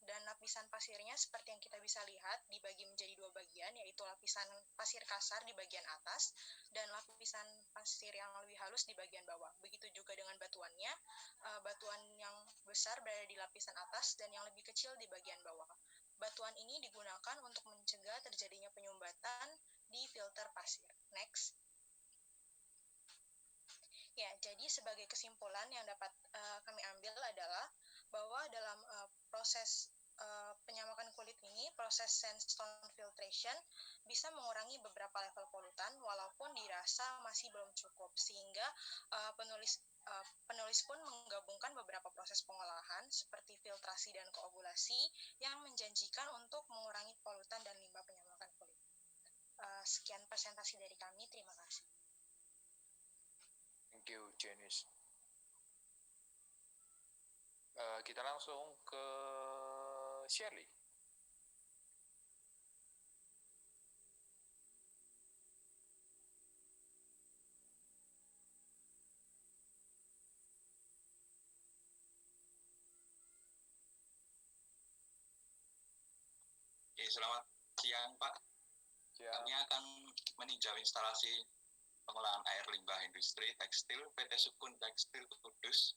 Speaker 11: Dan lapisan pasirnya seperti yang kita bisa lihat dibagi menjadi dua bagian, yaitu lapisan pasir kasar di bagian atas dan lapisan pasir yang lebih halus di bagian bawah. Begitu juga dengan batuannya, batuan yang besar berada di lapisan atas dan yang lebih kecil di bagian bawah. Batuan ini digunakan untuk mencegah terjadinya penyumbatan di filter pasir. Next. Ya, jadi sebagai kesimpulan yang dapat kami ambil adalah bahwa dalam proses penyamakan kulit ini, proses sandstone filtration bisa mengurangi beberapa level polutan walaupun dirasa masih belum cukup, sehingga penulis pun menggabungkan beberapa proses pengolahan seperti filtrasi dan koagulasi yang menjanjikan untuk mengurangi polutan dan limbah penyamakan kulit. Sekian presentasi dari kami, terima kasih.
Speaker 1: Thank you, Janice. Kita langsung ke Shirley.
Speaker 12: Selamat siang, Pak. Kami akan meninjau instalasi pengolahan air limbah industri tekstil PT Sukun Tekstil Kudus.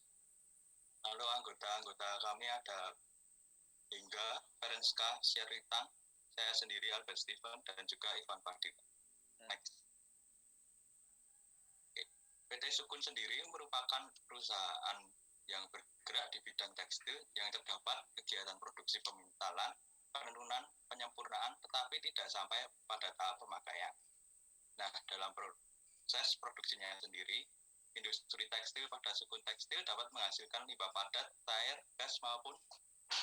Speaker 12: Lalu anggota-anggota kami ada Hingga, Ferenska, Syeritang, saya sendiri Albert Steven, dan juga Ivan Fadil. Next. PT Sukun sendiri merupakan perusahaan yang bergerak di bidang tekstil yang terdapat kegiatan produksi pemintalan, penenunan, penyempurnaan, tetapi tidak sampai pada tahap pemakaian. Nah, dalam proses produksinya sendiri, industri tekstil pada Sukun Tekstil dapat menghasilkan limbah padat, cair, gas, maupun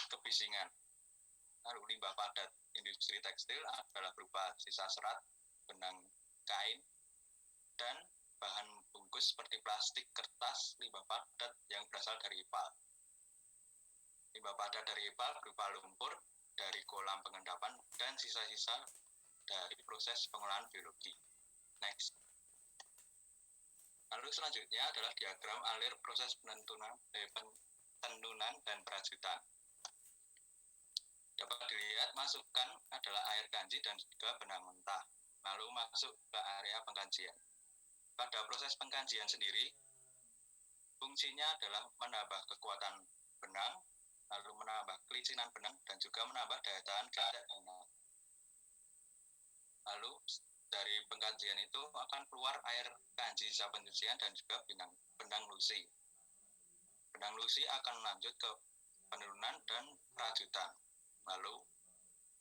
Speaker 12: kebisingan. Lalu limbah padat industri tekstil adalah berupa sisa serat, benang kain, dan bahan bungkus seperti plastik, kertas, limbah padat yang berasal dari ipal. Limbah padat dari ipal berupa lumpur dari kolam pengendapan dan sisa-sisa dari proses pengolahan biologi. Next. Lalu selanjutnya adalah diagram alir proses penenunan dan perajutan. Dapat dilihat masukkan adalah air kanji dan juga benang mentah, lalu masuk ke area pengkajian. Pada proses pengkajian sendiri, fungsinya adalah menambah kekuatan benang, lalu menambah kelicinan benang, dan juga menambah daya tahan keadaan benang. Lalu dari pengkajian itu akan keluar air kanji sisa pencucian dan juga benang lusi. Benang lusi akan lanjut ke penurunan dan perajutan. Lalu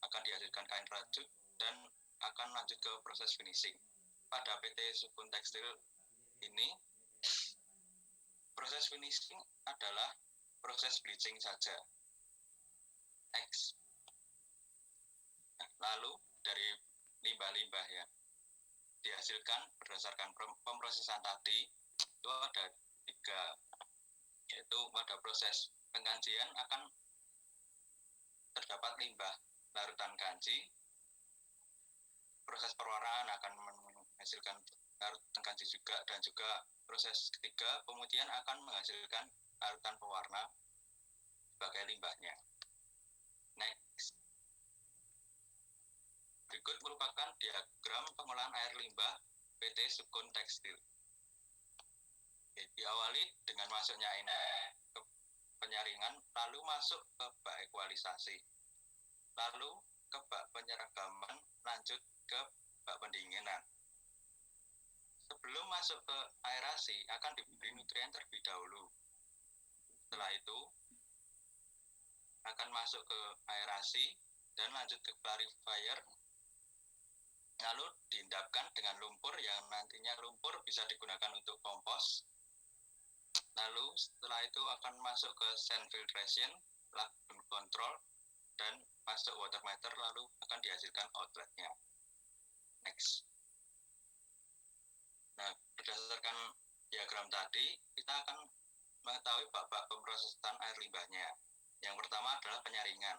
Speaker 12: akan dihasilkan kain rajut dan akan lanjut ke proses finishing. Pada PT Sukun Tekstil ini, proses finishing adalah proses bleaching saja. Next. Nah, lalu dari limbah-limbah yang dihasilkan berdasarkan pemrosesan tadi itu ada 3, yaitu pada proses pengkajian akan terdapat limbah larutan kanji, proses perwarnaan akan menghasilkan larutan kanji juga, dan juga proses ketiga pemutihan akan menghasilkan larutan pewarna sebagai limbahnya. Next. Berikut merupakan diagram pengolahan air limbah PT Sukun Tekstil. Diawali dengan masuknya ini ke penyaringan, lalu masuk ke bak ekualisasi, lalu ke bak penyeragaman, lanjut ke bak pendinginan. Sebelum masuk ke aerasi, akan diberi nutrien terlebih dahulu. Setelah itu, akan masuk ke aerasi dan lanjut ke clarifier, lalu diendapkan dengan lumpur yang nantinya lumpur bisa digunakan untuk kompos. Lalu setelah itu akan masuk ke sand filtration, lagoon control, dan masuk water meter, lalu akan dihasilkan outletnya. Next. Nah, berdasarkan diagram tadi, kita akan mengetahui bab-bab pemrosesan air limbahnya. Yang pertama adalah penyaringan.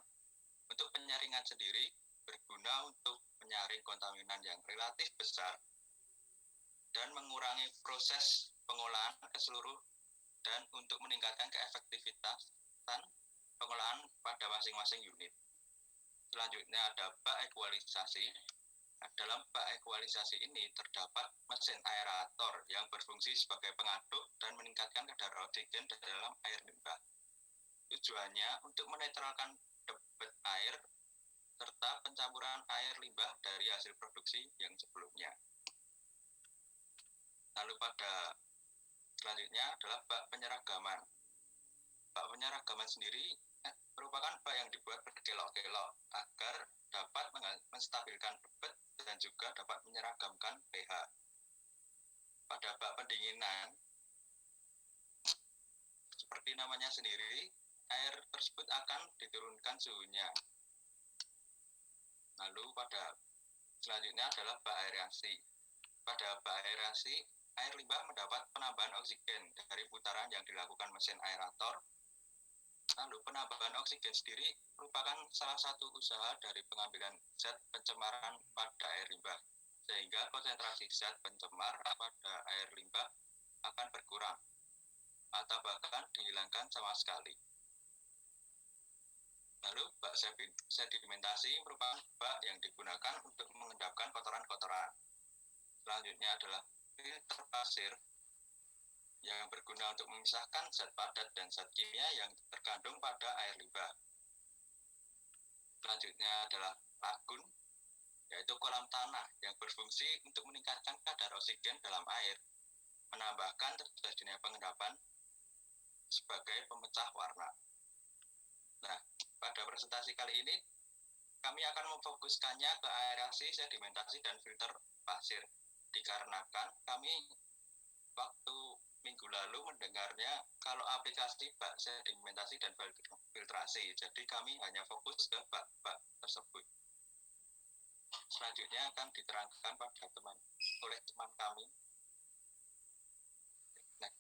Speaker 12: Untuk penyaringan sendiri berguna untuk menyaring kontaminan yang relatif besar dan mengurangi proses pengolahan keseluruh dan untuk meningkatkan keefektivitasan pengolahan pada masing-masing unit. Selanjutnya ada bak ekualisasi. Nah, dalam bak ekualisasi ini terdapat mesin aerator yang berfungsi sebagai pengaduk dan meningkatkan kadar oksigen dalam air limbah. Tujuannya untuk menetralkan debit air serta pencampuran air limbah dari hasil produksi yang sebelumnya. Lalu pada selanjutnya adalah bak penyeragaman. Bak penyeragaman sendiri merupakan bak yang dibuat berkelok-kelok agar dapat menstabilkan debit dan juga dapat menyeragamkan pH. Pada bak pendinginan, seperti namanya sendiri, air tersebut akan diturunkan suhunya. Lalu pada selanjutnya adalah bak aerasi. Pada bak aerasi, air limbah mendapat penambahan oksigen dari putaran yang dilakukan mesin aerator. Lalu penambahan oksigen sendiri merupakan salah satu usaha dari pengambilan zat pencemaran pada air limbah, sehingga konsentrasi zat pencemar pada air limbah akan berkurang atau bahkan dihilangkan sama sekali. Lalu bak sedimentasi merupakan bak yang digunakan untuk mengendapkan kotoran-kotoran. Selanjutnya adalah filter pasir yang berguna untuk memisahkan zat padat dan zat kimia yang terkandung pada air limbah. Selanjutnya adalah lagoon, yaitu kolam tanah yang berfungsi untuk meningkatkan kadar oksigen dalam air, menambahkan terjadinya pengendapan sebagai pemecah warna. Nah, pada presentasi kali ini, kami akan memfokuskannya ke aerasi, sedimentasi, dan filter pasir. Dikarenakan kami waktu minggu lalu mendengarnya kalau aplikasi bak sedimentasi dan filtrasi, jadi kami hanya fokus ke bak-bak tersebut. Selanjutnya akan diterangkan oleh teman kami. Next.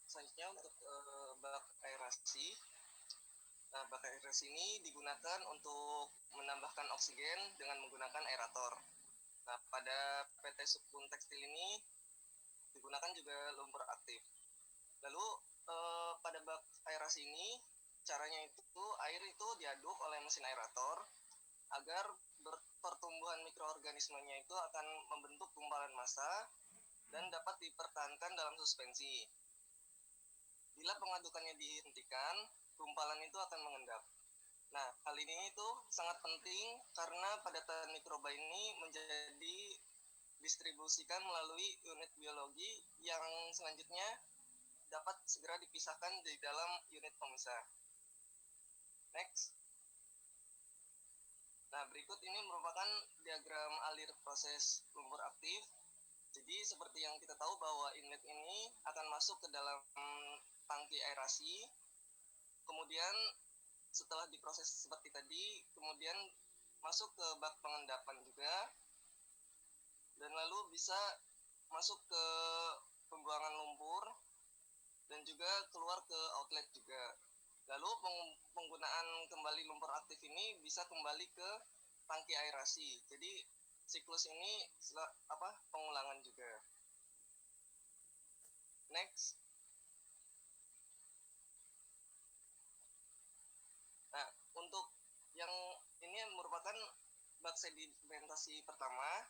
Speaker 13: Selanjutnya untuk bak aerasi. Nah, bak aerasi ini digunakan untuk menambahkan oksigen dengan menggunakan aerator. Nah, pada PT Sukun Tekstil ini digunakan juga lumpur aktif. Lalu pada bak aerasi ini caranya itu air itu diaduk oleh mesin aerator agar pertumbuhan mikroorganismenya itu akan membentuk gumpalan massa dan dapat dipertahankan dalam suspensi. Bila pengadukannya dihentikan, gumpalan itu akan mengendap. Nah, hal ini itu sangat penting karena padatan mikroba ini menjadi distribusikan melalui unit biologi yang selanjutnya dapat segera dipisahkan di dalam unit pemisah. Next. Nah, berikut ini merupakan diagram alir proses lumpur aktif. Jadi seperti yang kita tahu bahwa inlet ini akan masuk ke dalam tangki aerasi. Kemudian setelah diproses seperti tadi, kemudian masuk ke bak pengendapan juga. Dan lalu bisa masuk ke pembuangan lumpur dan juga keluar ke outlet juga. Lalu penggunaan kembali lumpur aktif ini bisa kembali ke tangki aerasi. Jadi siklus ini pengulangan juga. Next. Nah, untuk yang ini merupakan bak sedimentasi pertama.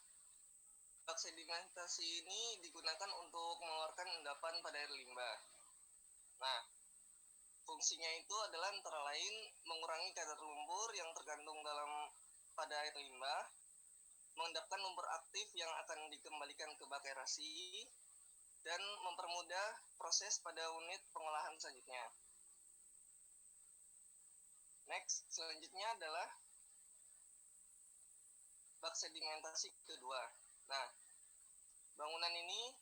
Speaker 13: Bak sedimentasi ini digunakan untuk mengeluarkan endapan pada air limbah. Nah, fungsinya itu adalah antara lain mengurangi kadar lumpur yang terkandung pada air limbah, mengendapkan lumpur aktif yang akan dikembalikan ke bak aerasi, dan mempermudah proses pada unit pengolahan selanjutnya. Next, selanjutnya adalah bak sedimentasi kedua. Nah, bangunan ini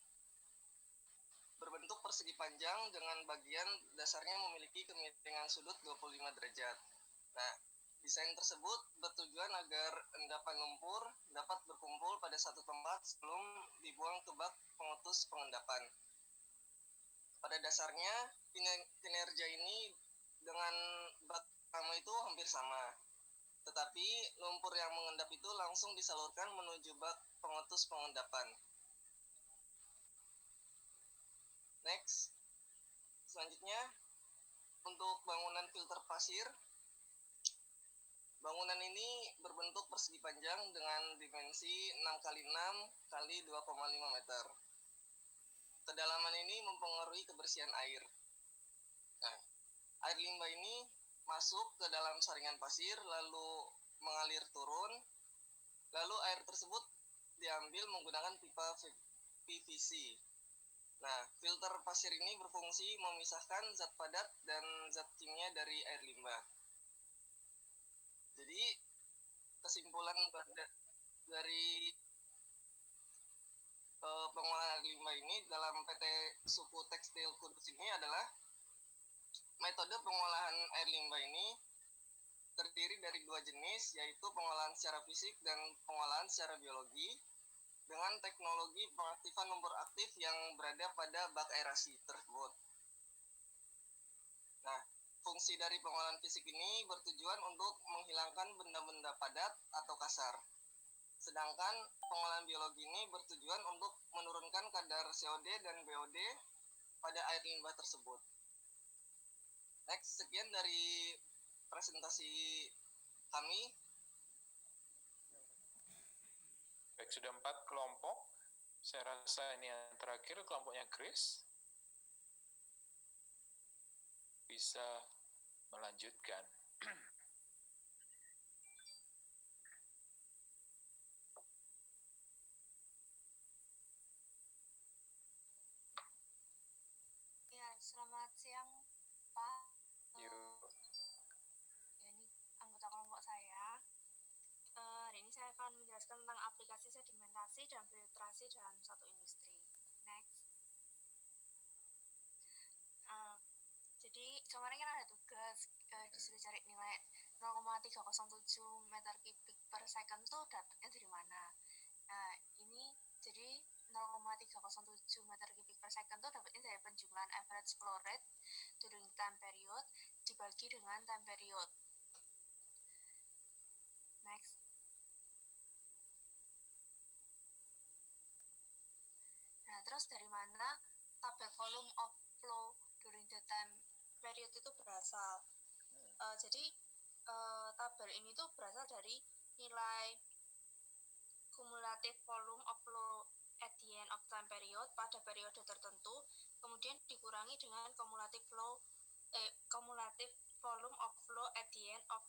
Speaker 13: berbentuk persegi panjang dengan bagian dasarnya memiliki kemiringan sudut 25 derajat. Nah, desain tersebut bertujuan agar endapan lumpur dapat berkumpul pada satu tempat sebelum dibuang ke bak pengutus pengendapan. Pada dasarnya, kinerja ini dengan bak pertama itu hampir sama. Tetapi lumpur yang mengendap itu langsung disalurkan menuju bak pengutus pengendapan. Next. Selanjutnya, untuk bangunan filter pasir, bangunan ini berbentuk persegi panjang dengan dimensi 6x6 x 2,5 meter. Kedalaman ini mempengaruhi kebersihan air. Nah, air limbah ini masuk ke dalam saringan pasir, lalu mengalir turun, lalu air tersebut diambil menggunakan pipa PVC. Nah, filter pasir ini berfungsi memisahkan zat padat dan zat kimia dari air limbah. Jadi, kesimpulan dari pengolahan air limbah ini dalam PT Suku Tekstil Kudus ini adalah metode pengolahan air limbah ini terdiri dari dua jenis, yaitu pengolahan secara fisik dan pengolahan secara biologi dengan teknologi pengaktifan lumpur aktif yang berada pada bak aerasi tersebut. Nah, fungsi dari pengolahan fisik ini bertujuan untuk menghilangkan benda-benda padat atau kasar. Sedangkan pengolahan biologi ini bertujuan untuk menurunkan kadar COD dan BOD pada air limbah tersebut. Next, sekian dari presentasi kami.
Speaker 1: Baik, sudah 4 kelompok. Saya rasa ini yang terakhir, kelompoknya Grace. Bisa melanjutkan.
Speaker 14: Ya, selamat siang, Pak.
Speaker 1: Yuk.
Speaker 14: Ini anggota kelompok saya. Hari ini saya akan menjelaskan tentang aplikasi sedimentasi dan filtrasi dalam satu industri. Next. Jadi kemarin kan ada tugas disuruh cari nilai 0,307 meter kubik per second tuh dapatnya dari mana. Nah, ini jadi 0,307 meter kubik per second tuh dapatnya dari penjumlahan average flow rate during time period dibagi dengan time period. Next. Nah, terus dari mana tabel volume of flow during the time period itu berasal? Jadi tabel ini tuh berasal dari nilai cumulative volume of flow at the end of time period pada periode tertentu, kemudian dikurangi dengan cumulative volume of flow at the end of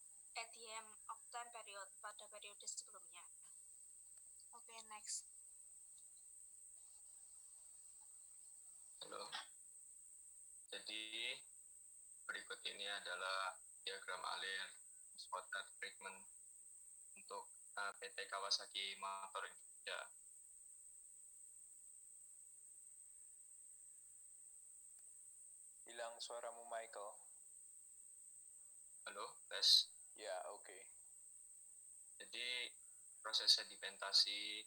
Speaker 14: time period pada periode sebelumnya. Oke, next.
Speaker 9: Halo.
Speaker 10: ini adalah diagram alir water treatment untuk PT Kawasaki Motor Indonesia.
Speaker 1: Hilang suaramu, Michael.
Speaker 10: Halo, tes.
Speaker 1: Ya, oke.
Speaker 10: Jadi proses sedimentasi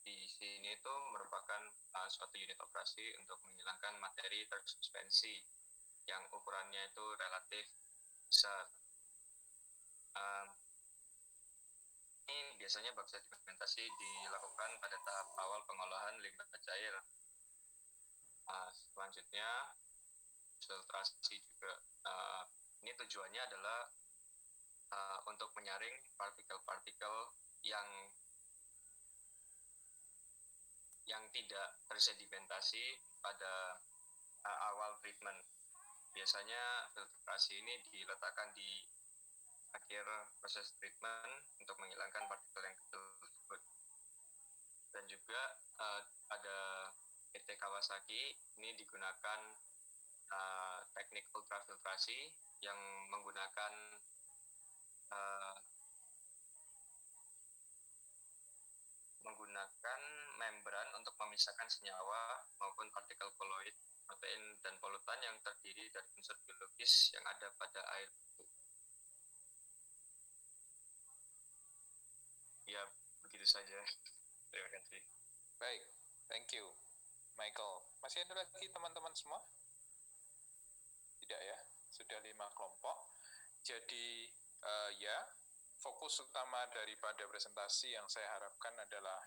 Speaker 10: di sini itu merupakan suatu unit operasi untuk menghilangkan materi tersuspensi yang ukurannya itu relatif besar. Ini biasanya bak sedimentasi dilakukan pada tahap awal pengolahan limbah cair. Selanjutnya filtrasi juga. Ini tujuannya adalah untuk menyaring partikel-partikel yang tidak tersedimentasi pada awal treatment. Biasanya filtrasi ini diletakkan di akhir proses treatment untuk menghilangkan partikel yang kecil tersebut. Dan juga pada PT Kawasaki ini digunakan teknik ultrafiltrasi yang menggunakan membran untuk memisahkan senyawa maupun partikel koloid, protein, dan polutan yang terdiri dari unsur biologis yang ada pada air. Ya, begitu saja. Terima kasih.
Speaker 1: Baik, thank you, Michael. Masih ada lagi teman-teman semua? Tidak ya, sudah 5 kelompok. Jadi ya, fokus utama daripada presentasi yang saya harapkan adalah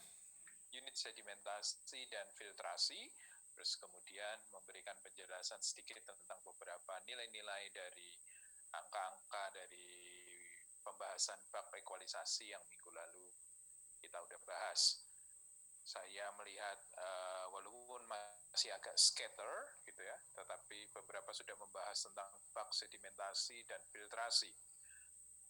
Speaker 1: unit sedimentasi dan filtrasi, terus kemudian memberikan penjelasan sedikit tentang beberapa nilai-nilai dari angka-angka dari pembahasan bab ekualisasi yang minggu lalu kita udah bahas. Saya melihat walaupun masih agak scatter gitu ya, tetapi beberapa sudah membahas tentang bak sedimentasi dan filtrasi.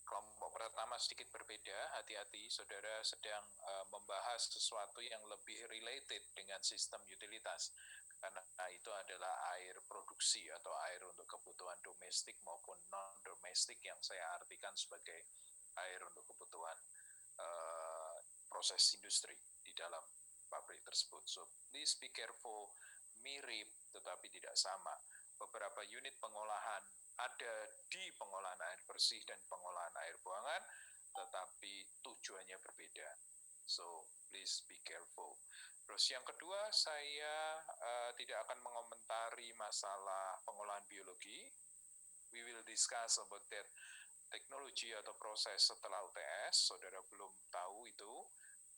Speaker 1: Kelompok pertama sedikit berbeda, hati-hati saudara sedang membahas sesuatu yang lebih related dengan sistem utilitas, karena itu adalah air produksi atau air untuk kebutuhan domestik maupun non-domestik yang saya artikan sebagai air untuk kebutuhan proses industri di dalam pabrik tersebut. So please be careful, mirip tetapi tidak sama. Beberapa unit pengolahan ada di pengolahan air bersih dan pengolahan air buangan, tetapi tujuannya berbeda. So, please be careful. Terus yang kedua, saya tidak akan mengomentari masalah pengolahan biologi. We will discuss about that teknologi atau proses setelah UTS. Saudara belum tahu itu,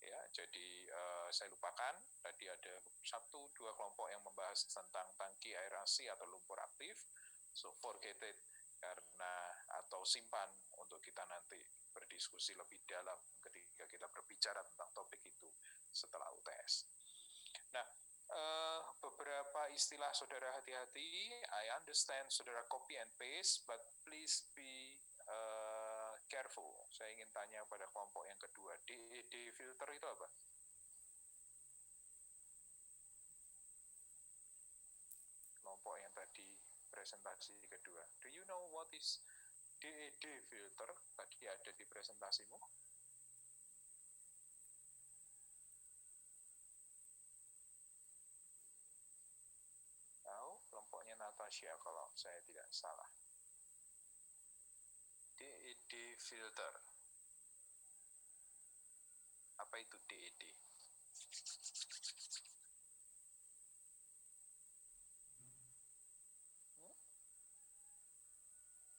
Speaker 1: ya. Jadi saya lupakan. Tadi ada 1-2 kelompok yang membahas tentang tangki aerasi atau lumpur aktif. So forget it, karena atau simpan untuk kita nanti berdiskusi lebih dalam ketika kita berbicara tentang topik itu setelah UTS. Nah, beberapa istilah saudara hati-hati. I understand saudara copy and paste, but please be careful. Saya ingin tanya pada kelompok yang kedua, DED filter itu apa? Kelompok yang tadi presentasi kedua. Do you know what is DED filter? Tadi ada di presentasimu. Tahu? Kelompoknya Natasha kalau saya tidak salah. DED filter. Apa itu DED?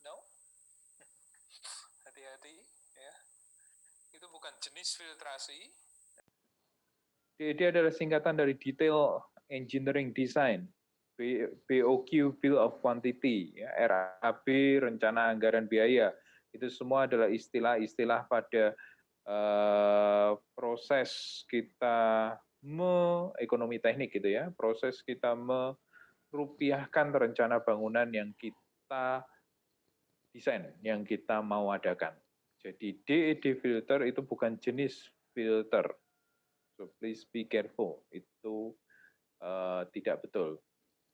Speaker 1: No? Hati-hati ya. Itu bukan jenis filtrasi. DED adalah singkatan dari Detail Engineering Design, BOQ Bill of Quantity, ya, RAB Rencana Anggaran Biaya. Itu semua adalah istilah-istilah pada proses kita ekonomi teknik gitu ya, proses kita merupiahkan rencana bangunan yang kita desain, yang kita mau adakan. Jadi DED filter itu bukan jenis filter. So please be careful, itu tidak betul.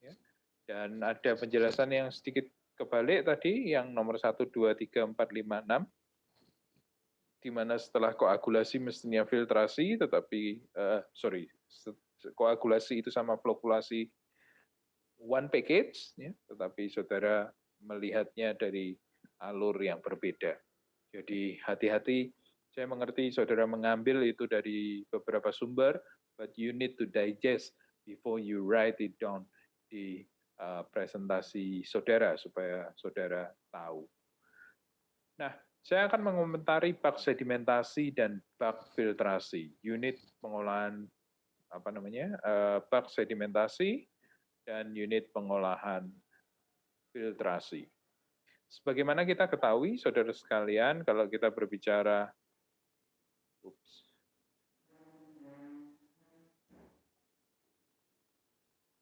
Speaker 1: Ya. Dan ada penjelasan yang sedikit kebalik tadi yang nomor 1, 2, 3, 4, 5, 6, di mana setelah koagulasi mestinya filtrasi, tetapi koagulasi itu sama flokulasi one package, ya, tetapi saudara melihatnya dari alur yang berbeda. Jadi hati-hati, saya mengerti saudara mengambil itu dari beberapa sumber, but you need to digest before you write it down di presentasi saudara, supaya saudara tahu. Nah, saya akan mengomentari bak sedimentasi dan bak filtrasi, unit pengolahan bak sedimentasi dan unit pengolahan filtrasi. Sebagaimana kita ketahui, saudara sekalian, kalau kita berbicara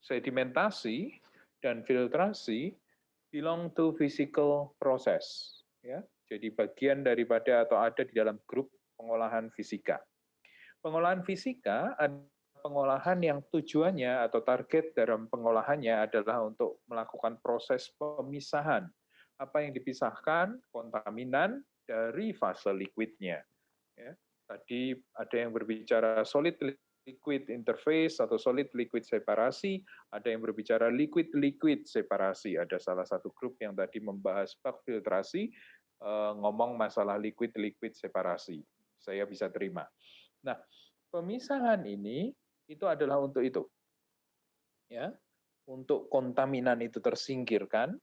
Speaker 1: sedimentasi dan filtrasi belong to physical process, ya. Jadi bagian daripada atau ada di dalam grup pengolahan fisika. Pengolahan fisika adalah pengolahan yang tujuannya atau target dalam pengolahannya adalah untuk melakukan proses pemisahan. Apa yang dipisahkan? Kontaminan dari fase liquidnya. Ya. Tadi ada yang berbicara solid liquid interface atau solid liquid separasi, ada yang berbicara liquid liquid separasi. Ada salah satu grup yang tadi membahas bak filtrasi, ngomong masalah liquid liquid separasi. Saya bisa terima. Nah, pemisahan ini itu adalah untuk itu. Ya, untuk kontaminan itu tersingkirkan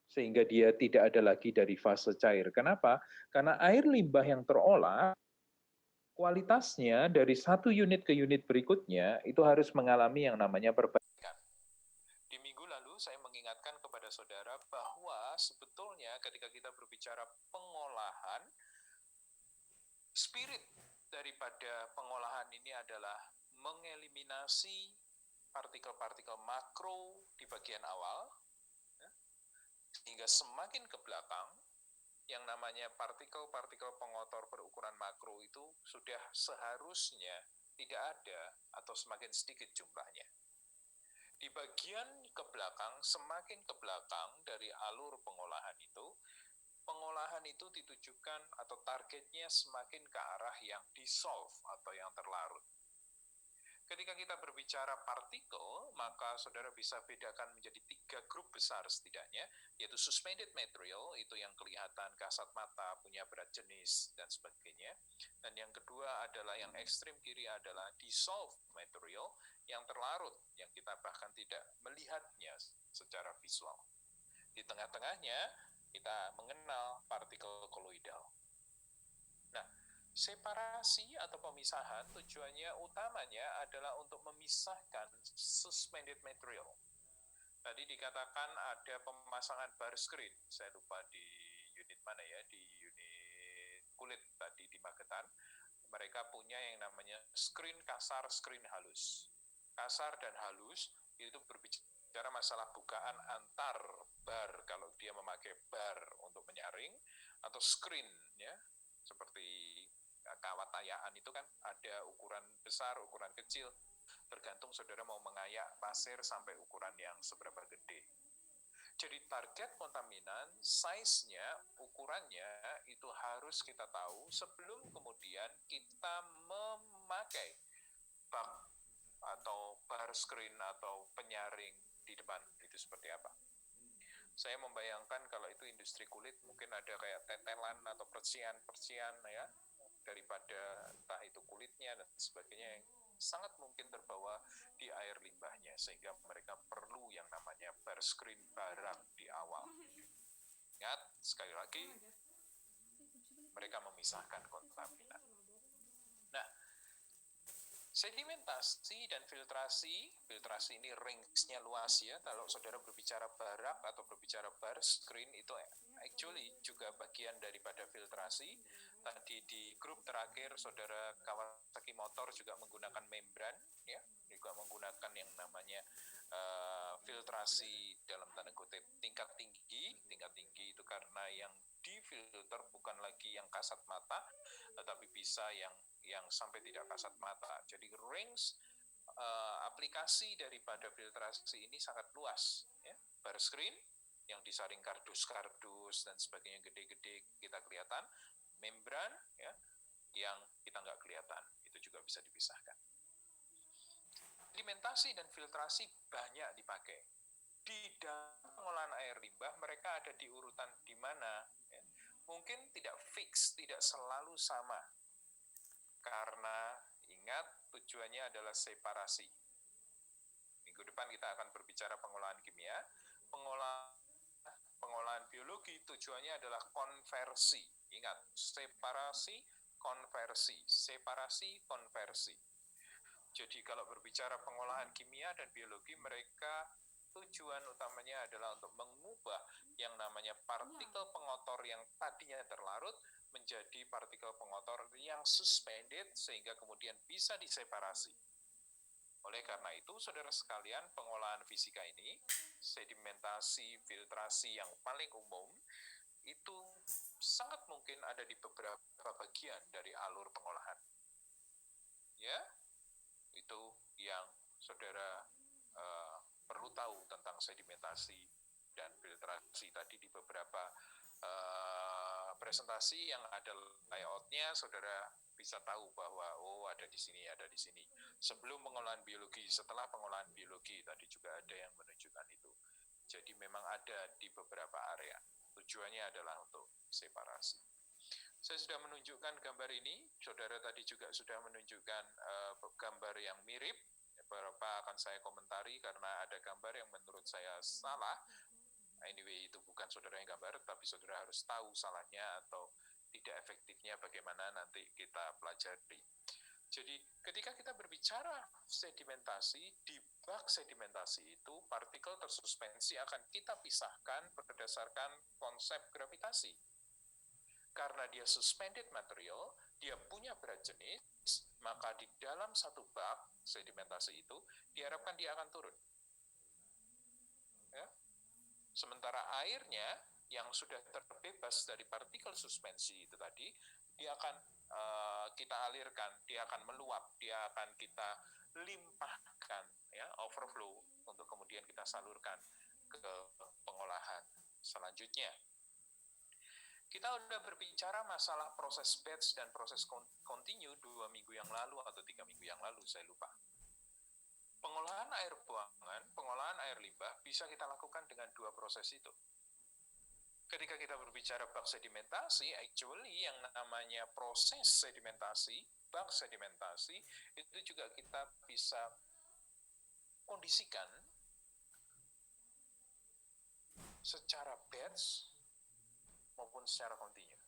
Speaker 1: sehingga dia tidak ada lagi dari fase cair. Kenapa? Karena air limbah yang terolah kualitasnya dari satu unit ke unit berikutnya itu harus mengalami yang namanya perbaikan. Di minggu lalu saya mengingatkan kepada saudara bahwa sebetulnya ketika kita berbicara pengolahan, spirit daripada pengolahan ini adalah mengeliminasi partikel-partikel makro di bagian awal, ya, sehingga semakin ke belakang, yang namanya partikel-partikel pengotor berukuran makro itu sudah seharusnya tidak ada atau semakin sedikit jumlahnya. Di bagian ke belakang, semakin ke belakang dari alur pengolahan itu ditujukan atau targetnya semakin ke arah yang dissolve atau yang terlarut. Ketika kita berbicara partikel, maka saudara bisa bedakan menjadi 3 grup besar setidaknya, yaitu suspended material, itu yang kelihatan kasat mata, punya berat jenis, dan sebagainya. Dan yang kedua adalah yang ekstrim kiri adalah dissolved material, yang terlarut, yang kita bahkan tidak melihatnya secara visual. Di tengah-tengahnya, kita mengenal partikel koloidal. Nah, separasi atau pemisahan tujuannya utamanya adalah untuk memisahkan suspended material. Tadi dikatakan ada pemasangan bar screen, saya lupa di unit mana ya, di unit kulit tadi di Magetan. Mereka punya yang namanya screen kasar, screen halus. Kasar dan halus itu berbicara masalah bukaan antar bar kalau dia memakai bar untuk menyaring, atau screen, ya, seperti kawat tayaan itu kan ada ukuran besar, ukuran kecil, tergantung saudara mau mengayak pasir sampai ukuran yang seberapa gede. Jadi target kontaminan, size-nya, ukurannya itu harus kita tahu sebelum kemudian kita memakai bak atau bar screen atau penyaring di depan, itu seperti apa. Saya membayangkan kalau itu industri kulit mungkin ada kayak tetelan atau percian-percian, ya, daripada entah itu kulitnya dan sebagainya yang sangat mungkin terbawa di air limbahnya, sehingga mereka perlu yang namanya bar screen barak di awal. Ingat, sekali lagi, mereka memisahkan kontaminan. Nah, sedimentasi dan filtrasi ini range-nya luas ya. Kalau saudara berbicara barak atau berbicara bar screen itu actually juga bagian daripada filtrasi. Tadi di grup terakhir saudara Kawasaki Motor juga menggunakan membran, ya, juga menggunakan yang namanya filtrasi dalam tanda kutip tingkat tinggi itu karena yang difilter bukan lagi yang kasat mata, tetapi bisa yang sampai tidak kasat mata. Jadi range aplikasi daripada filtrasi ini sangat luas, ya. Bar screen, yang disaring kardus-kardus dan sebagainya gede-gede kita kelihatan, membran ya yang kita nggak kelihatan, itu juga bisa dipisahkan. Sedimentasi dan filtrasi banyak dipakai. Di dalam pengolahan air limbah mereka ada di urutan di mana ya. Mungkin tidak fix, tidak selalu sama. Karena ingat tujuannya adalah separasi. Minggu depan kita akan berbicara pengolahan kimia, pengolahan biologi tujuannya adalah konversi. Ingat, separasi, konversi, separasi, konversi. Jadi kalau berbicara pengolahan kimia dan biologi, mereka tujuan utamanya adalah untuk mengubah yang namanya partikel pengotor yang tadinya terlarut menjadi partikel pengotor yang suspended sehingga kemudian bisa diseparasi. Oleh karena itu, saudara sekalian, pengolahan fisika ini, sedimentasi, filtrasi yang paling umum, itu sangat mungkin ada di beberapa bagian dari alur pengolahan. Ya, itu yang saudara perlu tahu tentang sedimentasi dan filtrasi tadi di beberapa presentasi yang ada layoutnya, saudara bisa tahu bahwa oh ada di sini, ada di sini. Sebelum pengolahan biologi, setelah pengolahan biologi tadi juga ada yang menunjukkan itu. Jadi memang ada di beberapa area. Tujuannya adalah untuk separasi. Saya sudah menunjukkan gambar ini, saudara tadi juga sudah menunjukkan gambar yang mirip. Beberapa akan saya komentari karena ada gambar yang menurut saya salah. Anyway, itu bukan saudara yang gambar, tapi saudara harus tahu salahnya atau tidak efektifnya bagaimana nanti kita pelajari. Jadi ketika kita berbicara sedimentasi, di bak sedimentasi itu partikel tersuspensi akan kita pisahkan berdasarkan konsep gravitasi. Karena dia suspended material, dia punya berat jenis, maka di dalam satu bak sedimentasi itu diharapkan dia akan turun. Ya. Sementara airnya yang sudah terbebas dari partikel suspensi itu tadi, dia akan kita alirkan, dia akan meluap, dia akan kita limpahkan, ya, overflow, untuk kemudian kita salurkan ke pengolahan selanjutnya. Kita udah berbicara masalah proses batch dan proses continue 2 minggu yang lalu atau 3 minggu yang lalu, saya lupa. Pengolahan air buangan, pengolahan air limbah bisa kita lakukan dengan 2 proses itu. Ketika kita berbicara bak sedimentasi, actually yang namanya proses sedimentasi, bak sedimentasi, itu juga kita bisa kondisikan secara batch maupun secara kontinu.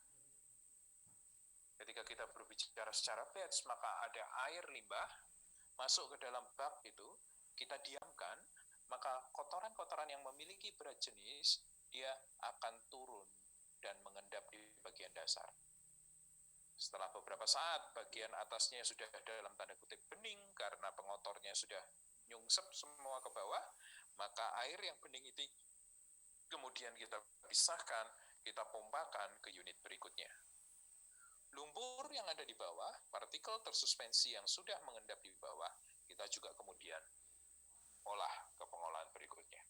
Speaker 1: Ketika kita berbicara secara batch, maka ada air limbah masuk ke dalam bak itu, kita diamkan, maka kotoran-kotoran yang memiliki berat jenis, dia akan turun dan mengendap di bagian dasar. Setelah beberapa saat, bagian atasnya sudah dalam tanda kutip bening, karena pengotornya sudah nyungsep semua ke bawah, maka air yang bening itu kemudian kita pisahkan, kita pompakan ke unit berikutnya. Lumpur yang ada di bawah, partikel tersuspensi yang sudah mengendap di bawah, kita juga kemudian olah ke pengolahan berikutnya.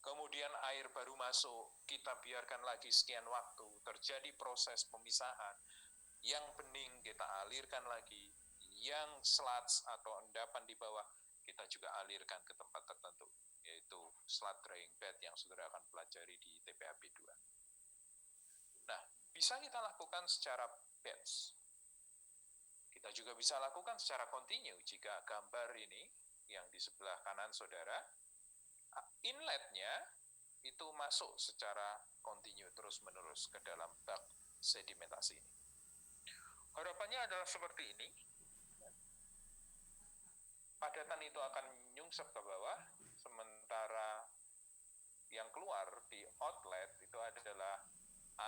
Speaker 1: Kemudian air baru masuk, kita biarkan lagi sekian waktu, terjadi proses pemisahan. Yang bening kita alirkan lagi, yang sludge atau endapan di bawah, kita juga alirkan ke tempat tertentu, yaitu sludge drying bed yang saudara akan pelajari di TPAB 2. Nah, bisa kita lakukan secara batch. Kita juga bisa lakukan secara continue jika gambar ini, yang di sebelah kanan saudara, inletnya itu masuk secara kontinu terus-menerus ke dalam bak sedimentasi ini. Harapannya adalah seperti ini. Padatan itu akan nyungsep ke bawah, sementara yang keluar di outlet itu adalah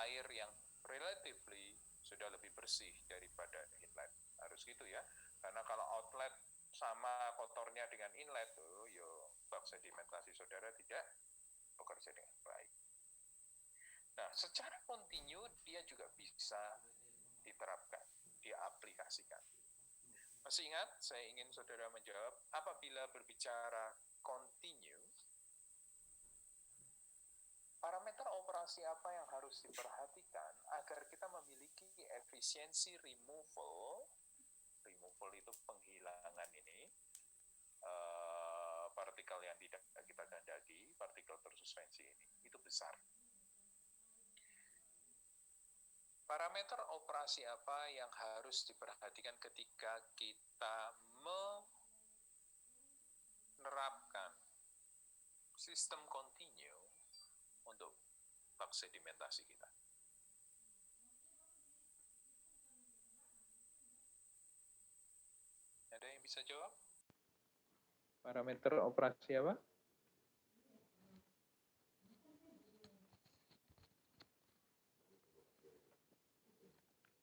Speaker 1: air yang relatively sudah lebih bersih daripada inlet. Harus gitu ya, karena kalau outlet sama kotornya dengan inlet, bak sedimentasi saudara tidak bekerja dengan baik. Nah, secara kontinu dia juga bisa diterapkan, diaplikasikan. Masih ingat, saya ingin saudara menjawab, apabila berbicara kontinu, parameter operasi apa yang harus diperhatikan agar kita memiliki efisiensi removal itu penghilangan ini, partikel yang tidak kita kehendaki, partikel tersuspensi ini, itu besar. Parameter operasi apa yang harus diperhatikan ketika kita menerapkan sistem kontinu untuk bak sedimentasi kita? Ada yang bisa jawab? Parameter operasi apa?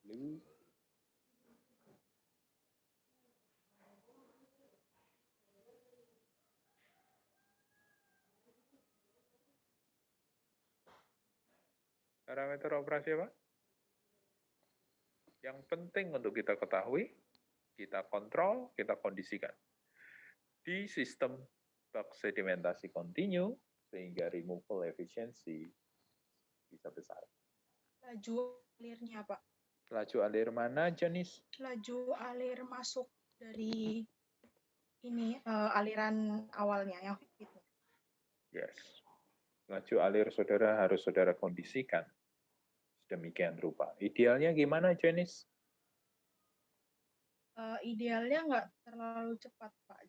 Speaker 1: Lu. Parameter operasi apa? Yang penting untuk kita ketahui, kita kontrol, kita kondisikan di sistem bak sedimentasi kontinu sehingga removal efisiensi bisa besar.
Speaker 15: Laju alirnya, Pak.
Speaker 1: Laju alir mana, Janis?
Speaker 15: Laju alir masuk dari ini aliran awalnya yang fitnya.
Speaker 1: Yes. Laju alir saudara harus saudara kondisikan sedemikian rupa. Idealnya gimana, Janis?
Speaker 15: Idealnya nggak terlalu cepat, Pak.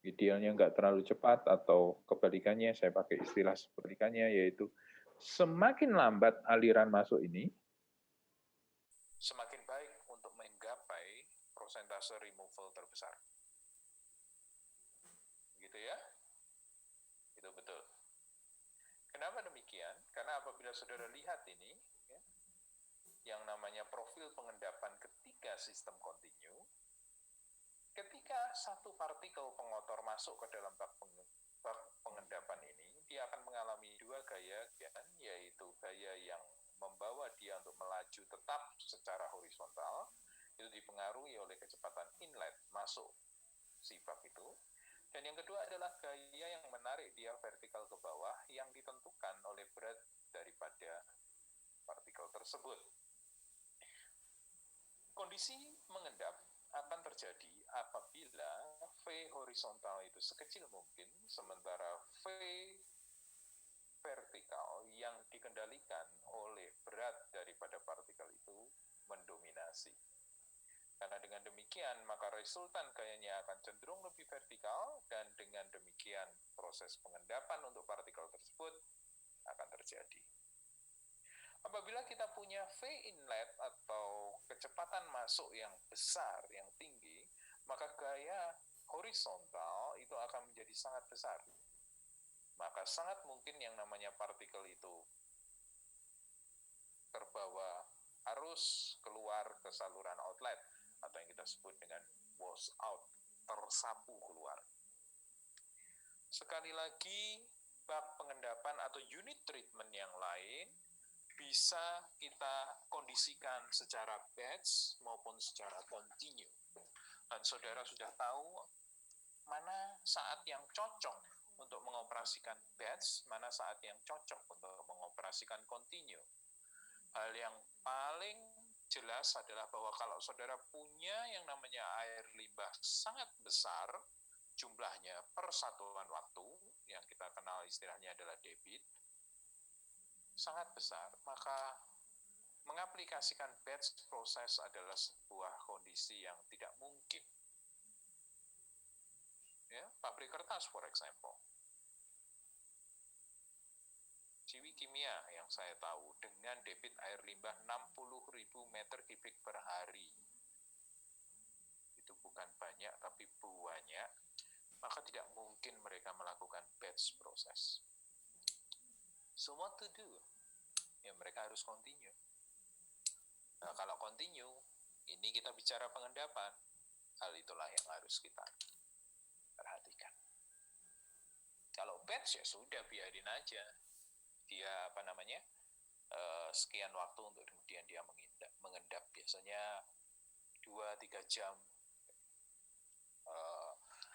Speaker 1: Idealnya nggak terlalu cepat, atau kebalikannya, saya pakai istilah sebalikannya, yaitu semakin lambat aliran masuk ini, semakin baik untuk menggapai persentase removal terbesar. Gitu ya? Itu betul. Kenapa demikian? Karena apabila saudara lihat ini, ya, yang namanya profil pengendapan ketika sistem kontinu, ketika satu partikel pengotor masuk ke dalam bak pengendapan ini, dia akan mengalami dua gaya, yaitu gaya yang membawa dia untuk melaju tetap secara horizontal, itu dipengaruhi oleh kecepatan inlet masuk si bak itu. Dan yang kedua adalah gaya yang menarik dia vertikal ke bawah yang ditentukan oleh berat daripada partikel tersebut. Kondisi mengendap akan terjadi apabila V horizontal itu sekecil mungkin, sementara V vertikal yang dikendalikan oleh berat daripada partikel itu mendominasi. Karena dengan demikian, maka resultan gayanya akan cenderung lebih vertikal, dan dengan demikian proses pengendapan untuk partikel tersebut akan terjadi. Apabila kita punya V inlet atau kecepatan masuk yang besar, yang tinggi, maka gaya horizontal itu akan menjadi sangat besar. Maka sangat mungkin yang namanya partikel itu terbawa arus keluar ke saluran outlet, atau yang kita sebut dengan wash out, tersapu keluar. Sekali lagi, bak pengendapan atau unit treatment yang lain bisa kita kondisikan secara batch maupun secara kontinu. Dan saudara sudah tahu mana saat yang cocok untuk mengoperasikan batch, mana saat yang cocok untuk mengoperasikan kontinu. Hal yang paling jelas adalah bahwa kalau saudara punya yang namanya air limbah sangat besar jumlahnya per satuan waktu, yang kita kenal istilahnya adalah debit, sangat besar, maka mengaplikasikan batch proses adalah sebuah kondisi yang tidak mungkin. Ya, pabrik kertas for example. Ciwi Kimia yang saya tahu dengan debit air limbah 60.000 meter kubik per hari. Itu bukan banyak tapi banyak, maka tidak mungkin mereka melakukan batch proses. So what to do? Ya mereka harus continue. Nah, kalau continue, ini kita bicara pengendapan. Hal itulah yang harus kita perhatikan. Kalau batch ya sudah biarin aja. Dia sekian waktu untuk kemudian dia mengendap biasanya 2-3 jam,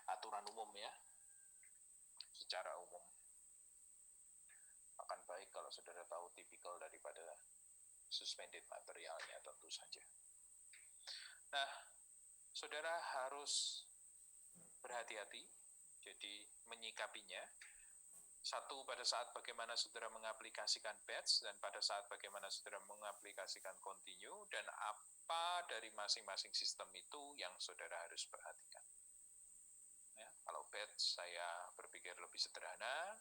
Speaker 1: aturan umum ya, secara umum. akan baik kalau saudara tahu tipikal daripada suspended materialnya tentu saja. Nah, saudara harus berhati-hati, jadi menyikapinya. Satu, pada saat bagaimana saudara mengaplikasikan batch, dan pada saat bagaimana saudara mengaplikasikan continue, dan apa dari masing-masing sistem itu yang saudara harus perhatikan. Ya, kalau batch saya berpikir lebih sederhana,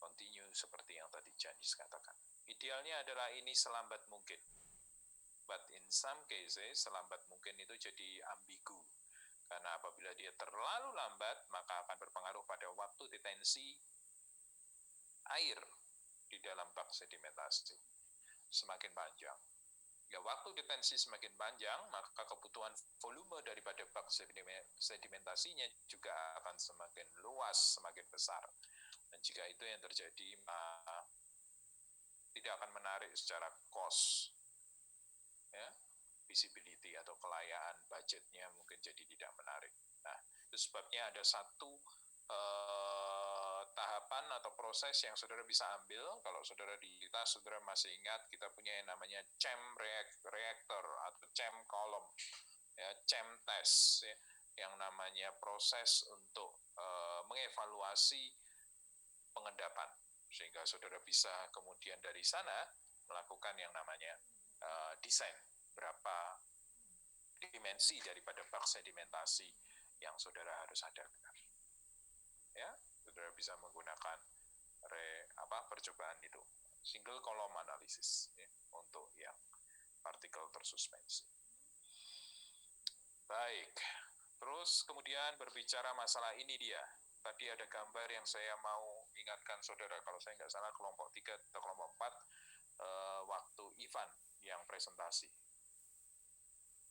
Speaker 1: continue seperti yang tadi Janis katakan. Idealnya adalah ini selambat mungkin. But in some cases, selambat mungkin itu jadi ambigu. Karena apabila dia terlalu lambat, maka akan berpengaruh pada waktu detensi air di dalam bak sedimentasi. Semakin panjang. Ya, waktu detensi semakin panjang, maka kebutuhan volume daripada bak sedimentasinya juga akan semakin luas, semakin besar. Dan jika itu yang terjadi, maka tidak akan menarik secara cost. Ya, visibility atau kelayaan budgetnya mungkin jadi tidak menarik. Nah, itu sebabnya ada satu tahapan atau proses yang saudara bisa ambil. Kalau saudara di kita, saudara masih ingat kita punya yang namanya CHEM reactor atau CHEM column, ya, CHEM test, ya, yang namanya proses untuk mengevaluasi pengendapan, sehingga saudara bisa kemudian dari sana melakukan yang namanya desain berapa dimensi daripada bak sedimentasi yang saudara harus hadirkan. Ya, saudara bisa menggunakan percobaan itu, single column analysis, ya, untuk yang partikel tersuspensi. Baik, terus kemudian berbicara masalah ini dia. Tadi ada gambar yang saya mau ingatkan saudara, kalau saya nggak salah kelompok 3 atau kelompok 4 waktu Ivan yang presentasi.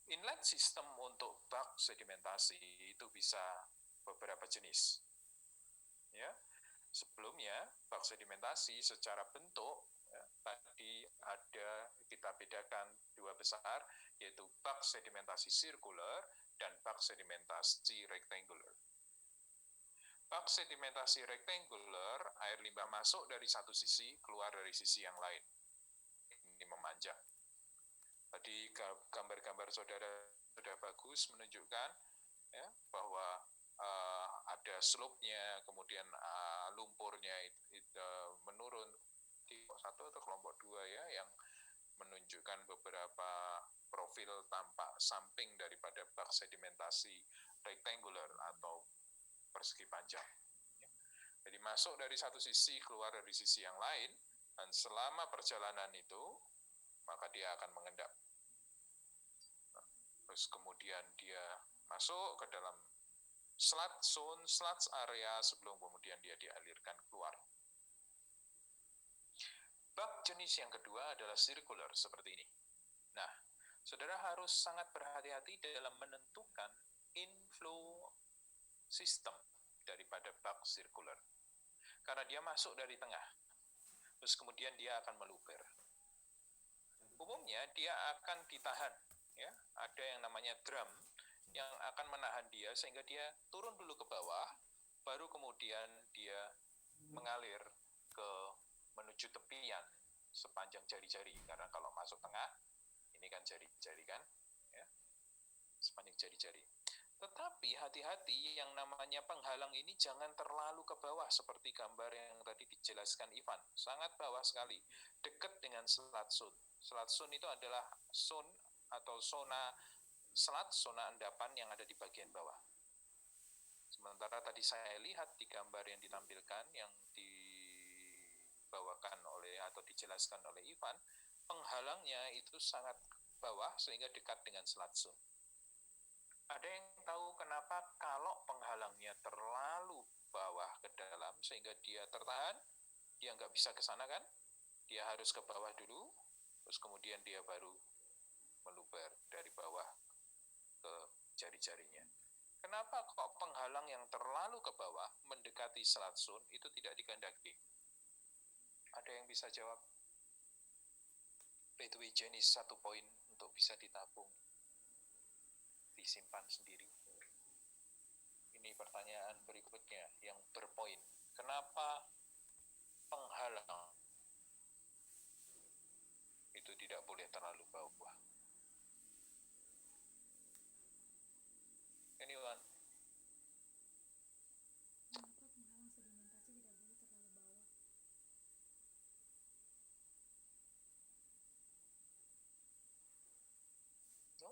Speaker 1: Inlet sistem untuk bak sedimentasi itu bisa beberapa jenis. Ya, sebelumnya bak sedimentasi secara bentuk, ya, tadi ada kita bedakan dua besar, yaitu bak sedimentasi sirkular dan bak sedimentasi rectangular. Bak sedimentasi rectangular, air limbah masuk dari satu sisi, keluar dari sisi yang lain. Ini memanjang. Tadi gambar-gambar saudara sudah bagus menunjukkan, ya, bahwa ada slope-nya, kemudian lumpurnya itu menurun di kelompok 1 atau kelompok 2, ya, yang menunjukkan beberapa profil tampak samping daripada bak sedimentasi rectangular atau persegi panjang. Jadi masuk dari satu sisi, keluar dari sisi yang lain, dan selama perjalanan itu maka dia akan mengendap. Terus kemudian dia masuk ke dalam sludge zone, sludge area sebelum kemudian dia dialirkan keluar. Bak jenis yang kedua adalah circular seperti ini. Nah, saudara harus sangat berhati-hati dalam menentukan inflow sistem daripada bak circular. Karena dia masuk dari tengah. Terus kemudian dia akan meluber. Umumnya dia akan ditahan, ya. Ada yang namanya drum yang akan menahan dia sehingga dia turun dulu ke bawah, baru kemudian dia mengalir ke menuju tepian sepanjang jari-jari. Karena kalau masuk tengah, ini kan jari-jari kan, ya, sepanjang jari-jari. Tetapi hati-hati, yang namanya penghalang ini jangan terlalu ke bawah seperti gambar yang tadi dijelaskan Ivan. Sangat bawah sekali, dekat dengan sludge zone. Sludge zone itu adalah zone atau zona sludge, zona endapan yang ada di bagian bawah. Sementara tadi saya lihat di gambar yang ditampilkan, yang dibawakan oleh atau dijelaskan oleh Ivan, penghalangnya itu sangat bawah sehingga dekat dengan sludge zone. Ada yang tahu kenapa kalau penghalangnya terlalu bawah ke dalam sehingga dia tertahan, dia nggak bisa ke sana kan? Dia harus ke bawah dulu, terus kemudian dia baru meluber dari bawah ke jari-jarinya. Kenapa kok penghalang yang terlalu ke bawah mendekati sludge zone itu tidak dikehendaki? Ada yang bisa jawab? By the way, jenis 1 poin untuk bisa ditabung, disimpan sendiri. Ini pertanyaan berikutnya yang berpoin. Kenapa penghalang itu tidak boleh terlalu bawah. Anyone?
Speaker 5: Kenapa penghalang sedimentasi tidak boleh terlalu bawah?
Speaker 1: No?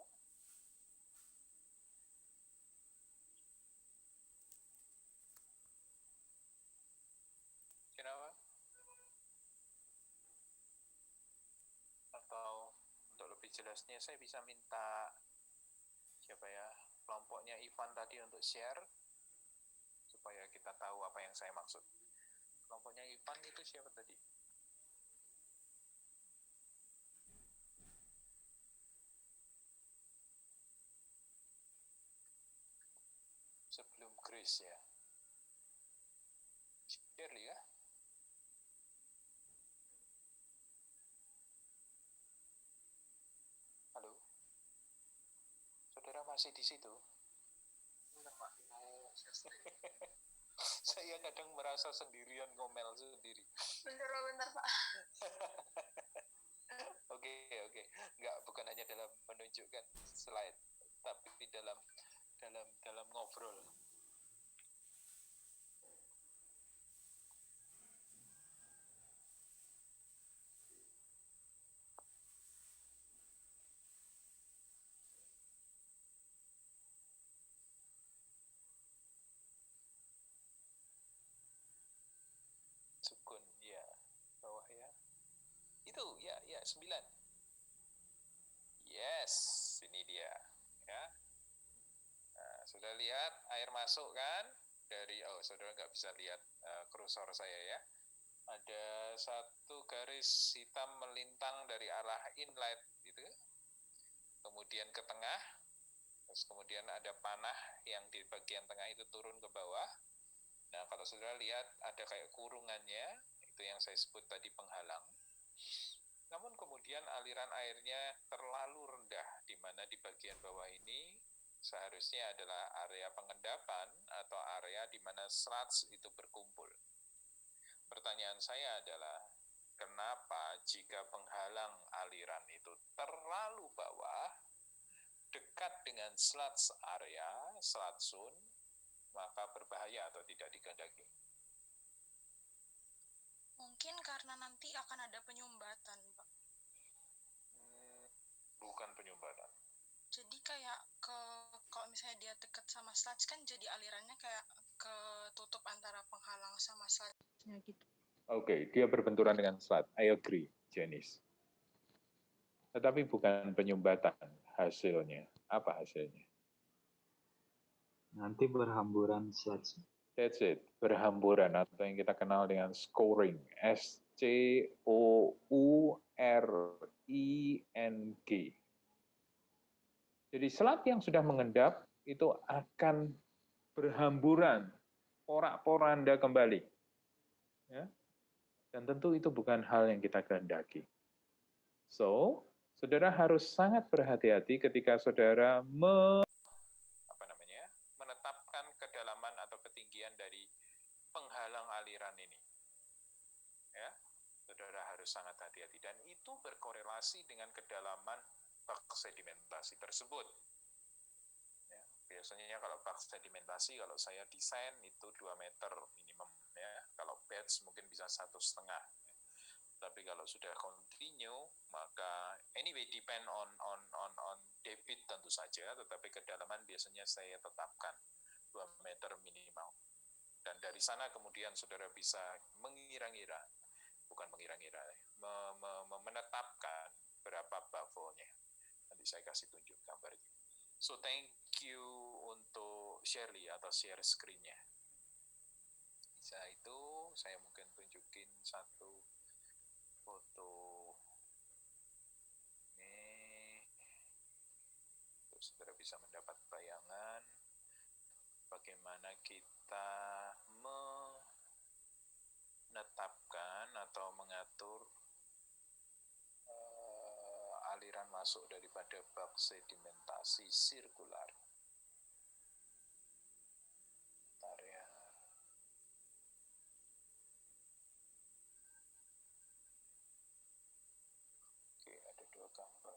Speaker 1: Kenapa? Atau untuk lebih jelasnya saya bisa minta siapa ya, kelompoknya Ivan tadi untuk share supaya kita tahu apa yang saya maksud. Kelompoknya Ivan itu siapa tadi? Sebelum Grace ya. Shirley ya? Halo? Saudara masih di situ?
Speaker 13: Enggak, Pak. Mau share screen.
Speaker 1: Saya kadang merasa sendirian ngomel sendiri.
Speaker 3: Bentar Pak.
Speaker 1: Oke. Bukan hanya dalam menunjukkan slide, tapi dalam ngobrol. Sukun, ya. Bawah ya. Itu, ya, 9. Yes, ini dia. Ya. Nah, sudah lihat air masuk kan? Saudara nggak bisa lihat kursor saya ya. Ada satu garis hitam melintang dari arah inlet gitu. Kemudian ke tengah. Terus kemudian ada panah yang di bagian tengah itu turun ke bawah. Nah, kalau saudara lihat ada kayak kurungannya, itu yang saya sebut tadi penghalang. Namun kemudian aliran airnya terlalu rendah, di mana di bagian bawah ini seharusnya adalah area pengendapan atau area di mana sludge itu berkumpul. Pertanyaan saya adalah, kenapa jika penghalang aliran itu terlalu bawah, dekat dengan sludge area, sludge zone, maka berbahaya atau tidak dikehendaki?
Speaker 11: Mungkin karena nanti akan ada penyumbatan, Pak.
Speaker 1: Bukan penyumbatan.
Speaker 11: Jadi kayak kalau misalnya dia dekat sama sludge kan jadi alirannya kayak ketutup antara penghalang sama sludge-nya gitu.
Speaker 1: Oke, dia berbenturan dengan sludge. I agree, Janice. Tetapi bukan penyumbatan hasilnya. Apa hasilnya?
Speaker 10: Nanti berhamburan sludge.
Speaker 1: That's it, berhamburan atau yang kita kenal dengan scoring. SCOURING. Jadi selat yang sudah mengendap itu akan berhamburan, porak-poranda kembali. Ya. Dan tentu itu bukan hal yang kita kehendaki. So, saudara harus sangat berhati-hati ketika saudara menetapkan kedalaman atau ketinggian dari penghalang aliran ini. Ya, saudara harus sangat hati-hati dan itu berkorelasi dengan kedalaman bak sedimentasi tersebut. Ya, biasanya kalau bak sedimentasi, kalau saya desain itu 2 meter minimum. Ya, kalau beds mungkin bisa 1,5. Tapi kalau sudah continue, maka anyway depend on debit tentu saja, tetapi kedalaman biasanya saya tetapkan 2 meter minimal. Dan dari sana kemudian saudara bisa mengira-ngira, bukan mengira-ngira, menetapkan berapa baffle-nya. Nanti saya kasih tunjuk gambarnya. So thank you untuk Shirley atau share screen-nya. Bisa itu, saya mungkin tunjukin satu foto ini, untuk saudara bisa mendapat bayangan bagaimana kita menetapkan atau mengatur aliran masuk daripada bak sedimentasi sirkular. Bentar ya. ke gambar.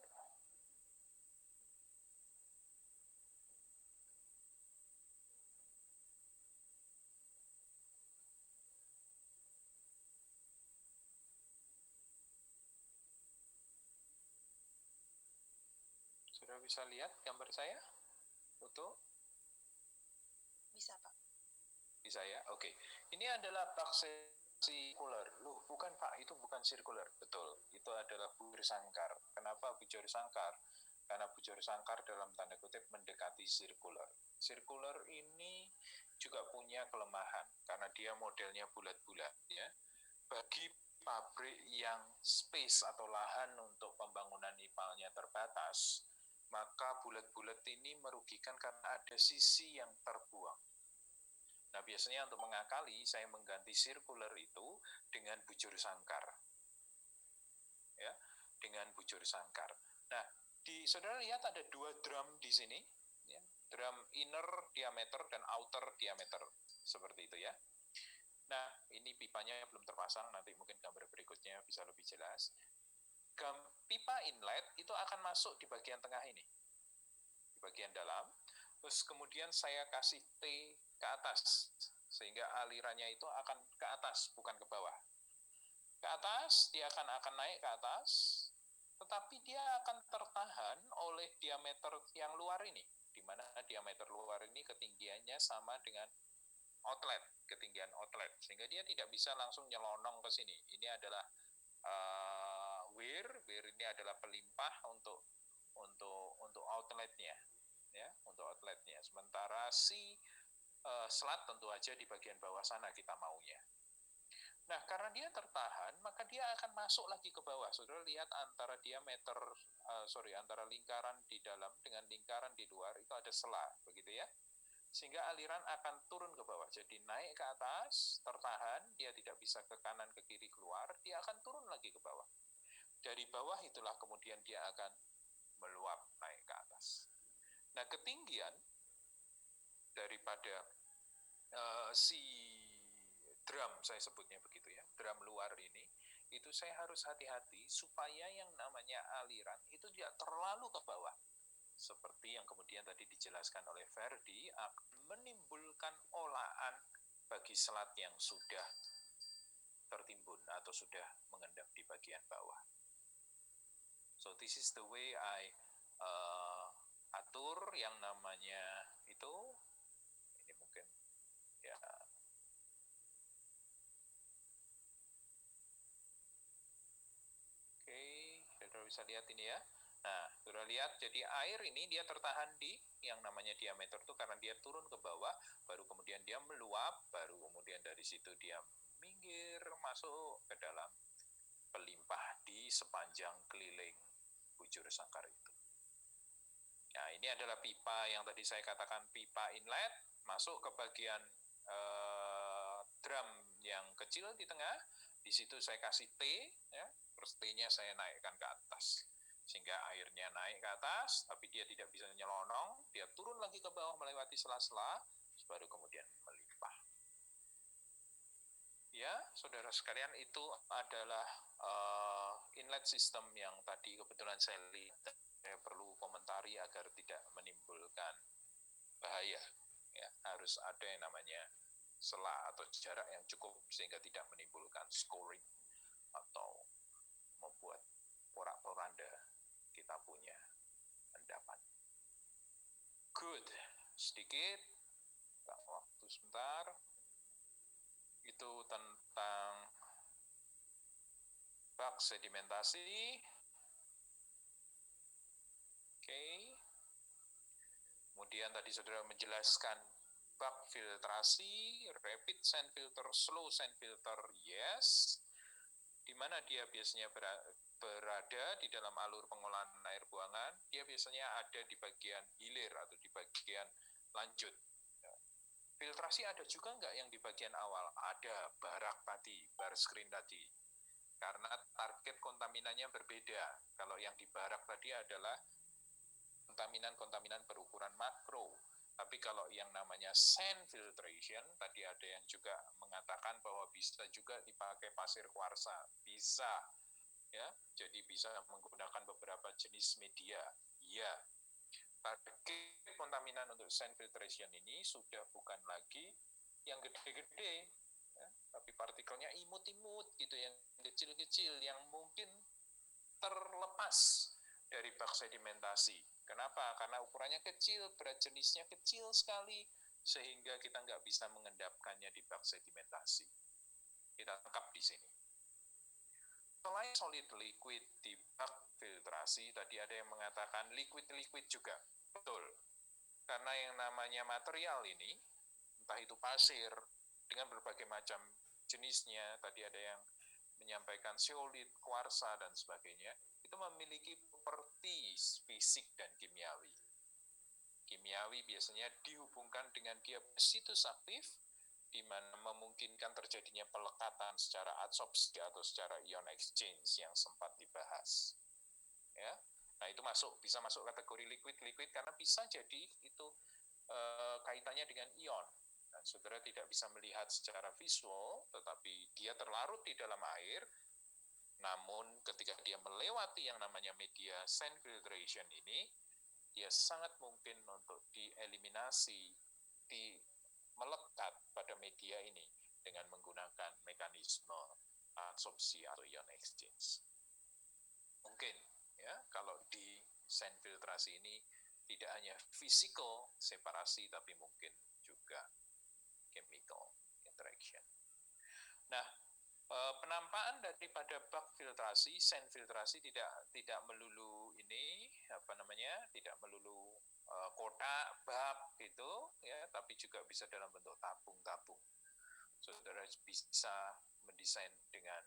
Speaker 1: Sudah bisa lihat gambar saya? Foto?
Speaker 11: Bisa, Pak.
Speaker 1: Bisa ya? Oke. Ini adalah bak sirkular. Loh, bukan Pak, itu bukan sirkular. Betul, itu adalah bujur sangkar. Kenapa bujur sangkar? Karena bujur sangkar dalam tanda kutip mendekati sirkular. Sirkular ini juga punya kelemahan karena dia modelnya bulat-bulat ya. Bagi pabrik yang space atau lahan untuk pembangunan IPAL-nya terbatas, maka bulat-bulat ini merugikan karena ada sisi yang terbuang. Nah, biasanya untuk mengakali, saya mengganti sirkular itu dengan bujur sangkar. Ya, dengan bujur sangkar. Nah, saudara lihat ada dua drum di sini. Ya, drum inner diameter dan outer diameter. Seperti itu ya. Nah, ini pipanya belum terpasang, nanti mungkin gambar berikutnya bisa lebih jelas. Pipa inlet itu akan masuk di bagian tengah ini. Di bagian dalam. Terus kemudian saya kasih T ke atas, sehingga alirannya itu akan ke atas, bukan ke bawah. Ke atas, dia akan naik ke atas, tetapi dia akan tertahan oleh diameter yang luar ini, di mana diameter luar ini ketinggiannya sama dengan outlet, ketinggian outlet, sehingga dia tidak bisa langsung nyelonong ke sini. Ini adalah weir ini adalah pelimpah untuk outletnya, ya, untuk outletnya. Sementara slat tentu aja di bagian bawah sana kita maunya. Nah, karena dia tertahan, maka dia akan masuk lagi ke bawah. Saudara lihat antara antara lingkaran di dalam dengan lingkaran di luar itu ada sela, begitu ya. Sehingga aliran akan turun ke bawah. Jadi naik ke atas, tertahan, dia tidak bisa ke kanan, ke kiri, keluar, dia akan turun lagi ke bawah. Dari bawah itulah kemudian dia akan meluap naik ke atas. Nah, ketinggian daripada si drum, saya sebutnya begitu ya, drum luar ini, itu saya harus hati-hati supaya yang namanya aliran itu tidak terlalu ke bawah. Seperti yang kemudian tadi dijelaskan oleh Ferdi, akan menimbulkan olaan bagi selat yang sudah tertimbun atau sudah mengendap di bagian bawah. So this is the way I atur yang namanya itu. Ini mungkin ya. Oke, saudara bisa lihat ini ya. Nah, sudah lihat, jadi air ini dia tertahan di yang namanya diameter itu karena dia turun ke bawah, baru kemudian dia meluap, baru kemudian dari situ dia minggir masuk ke dalam pelimpah di sepanjang keliling bujur sangkar itu. Nah, ini adalah pipa yang tadi saya katakan pipa inlet, masuk ke bagian drum yang kecil di tengah, di situ saya kasih T, ya, terus T-nya saya naikkan ke atas. Sehingga airnya naik ke atas, tapi dia tidak bisa nyelonong, dia turun lagi ke bawah melewati sela-sela, baru kemudian melimpah. Ya, saudara sekalian, itu adalah inlet system yang tadi kebetulan saya lihat. Saya perlu komentari agar tidak menimbulkan bahaya. Ya, harus ada yang namanya sela atau jarak yang cukup sehingga tidak menimbulkan scoring atau membuat porak-poranda kita punya endapan. Good. Sedikit, waktu sebentar. Itu tentang bak sedimentasi. Oke. Kemudian tadi saudara menjelaskan bak filtrasi, rapid sand filter, slow sand filter, yes. Di mana dia biasanya berada di dalam alur pengolahan air buangan, dia biasanya ada di bagian hilir atau di bagian lanjut. Filtrasi ada juga nggak yang di bagian awal? Ada, barak tadi, bar screen tadi. Karena target kontaminannya berbeda. Kalau yang di barak tadi adalah kontaminan berukuran makro. Tapi kalau yang namanya sand filtration, tadi ada yang juga mengatakan bahwa bisa juga dipakai pasir kuarsa. Bisa. Ya, jadi bisa menggunakan beberapa jenis media. Ya, target kontaminan untuk sand filtration ini sudah bukan lagi yang gede-gede, ya, tapi partikelnya imut-imut gitu, yang kecil-kecil, yang mungkin terlepas dari bak sedimentasi. Kenapa? Karena ukurannya kecil, berat jenisnya kecil sekali, sehingga kita nggak bisa mengendapkannya di bak sedimentasi. Kita tangkap di sini. Selain solid liquid di bak filtrasi, tadi ada yang mengatakan liquid-liquid juga. Betul. Karena yang namanya material ini, entah itu pasir, dengan berbagai macam jenisnya, tadi ada yang menyampaikan zeolit, kuarsa, dan sebagainya, itu memiliki properti fisik dan kimiawi. Kimiawi biasanya dihubungkan dengan dia situs aktif, di mana memungkinkan terjadinya pelekatan secara adsorpsi atau secara ion exchange yang sempat dibahas. Ya, nah itu bisa masuk kategori liquid karena bisa jadi itu kaitannya dengan ion. Nah, saudara tidak bisa melihat secara visual, tetapi dia terlarut di dalam air. Namun ketika dia melewati yang namanya media sand filtration ini, dia sangat mungkin untuk dieliminasi, melekat pada media ini dengan menggunakan mekanisme adsorpsi atau ion exchange. Mungkin ya, kalau di sand filtrasi ini tidak hanya physical separasi, tapi mungkin juga chemical interaction. Nah, penampakan daripada bak filtrasi, sand filtrasi tidak melulu ini tidak melulu kotak, bak gitu ya, tapi juga bisa dalam bentuk tabung-tabung. Saudara bisa mendesain dengan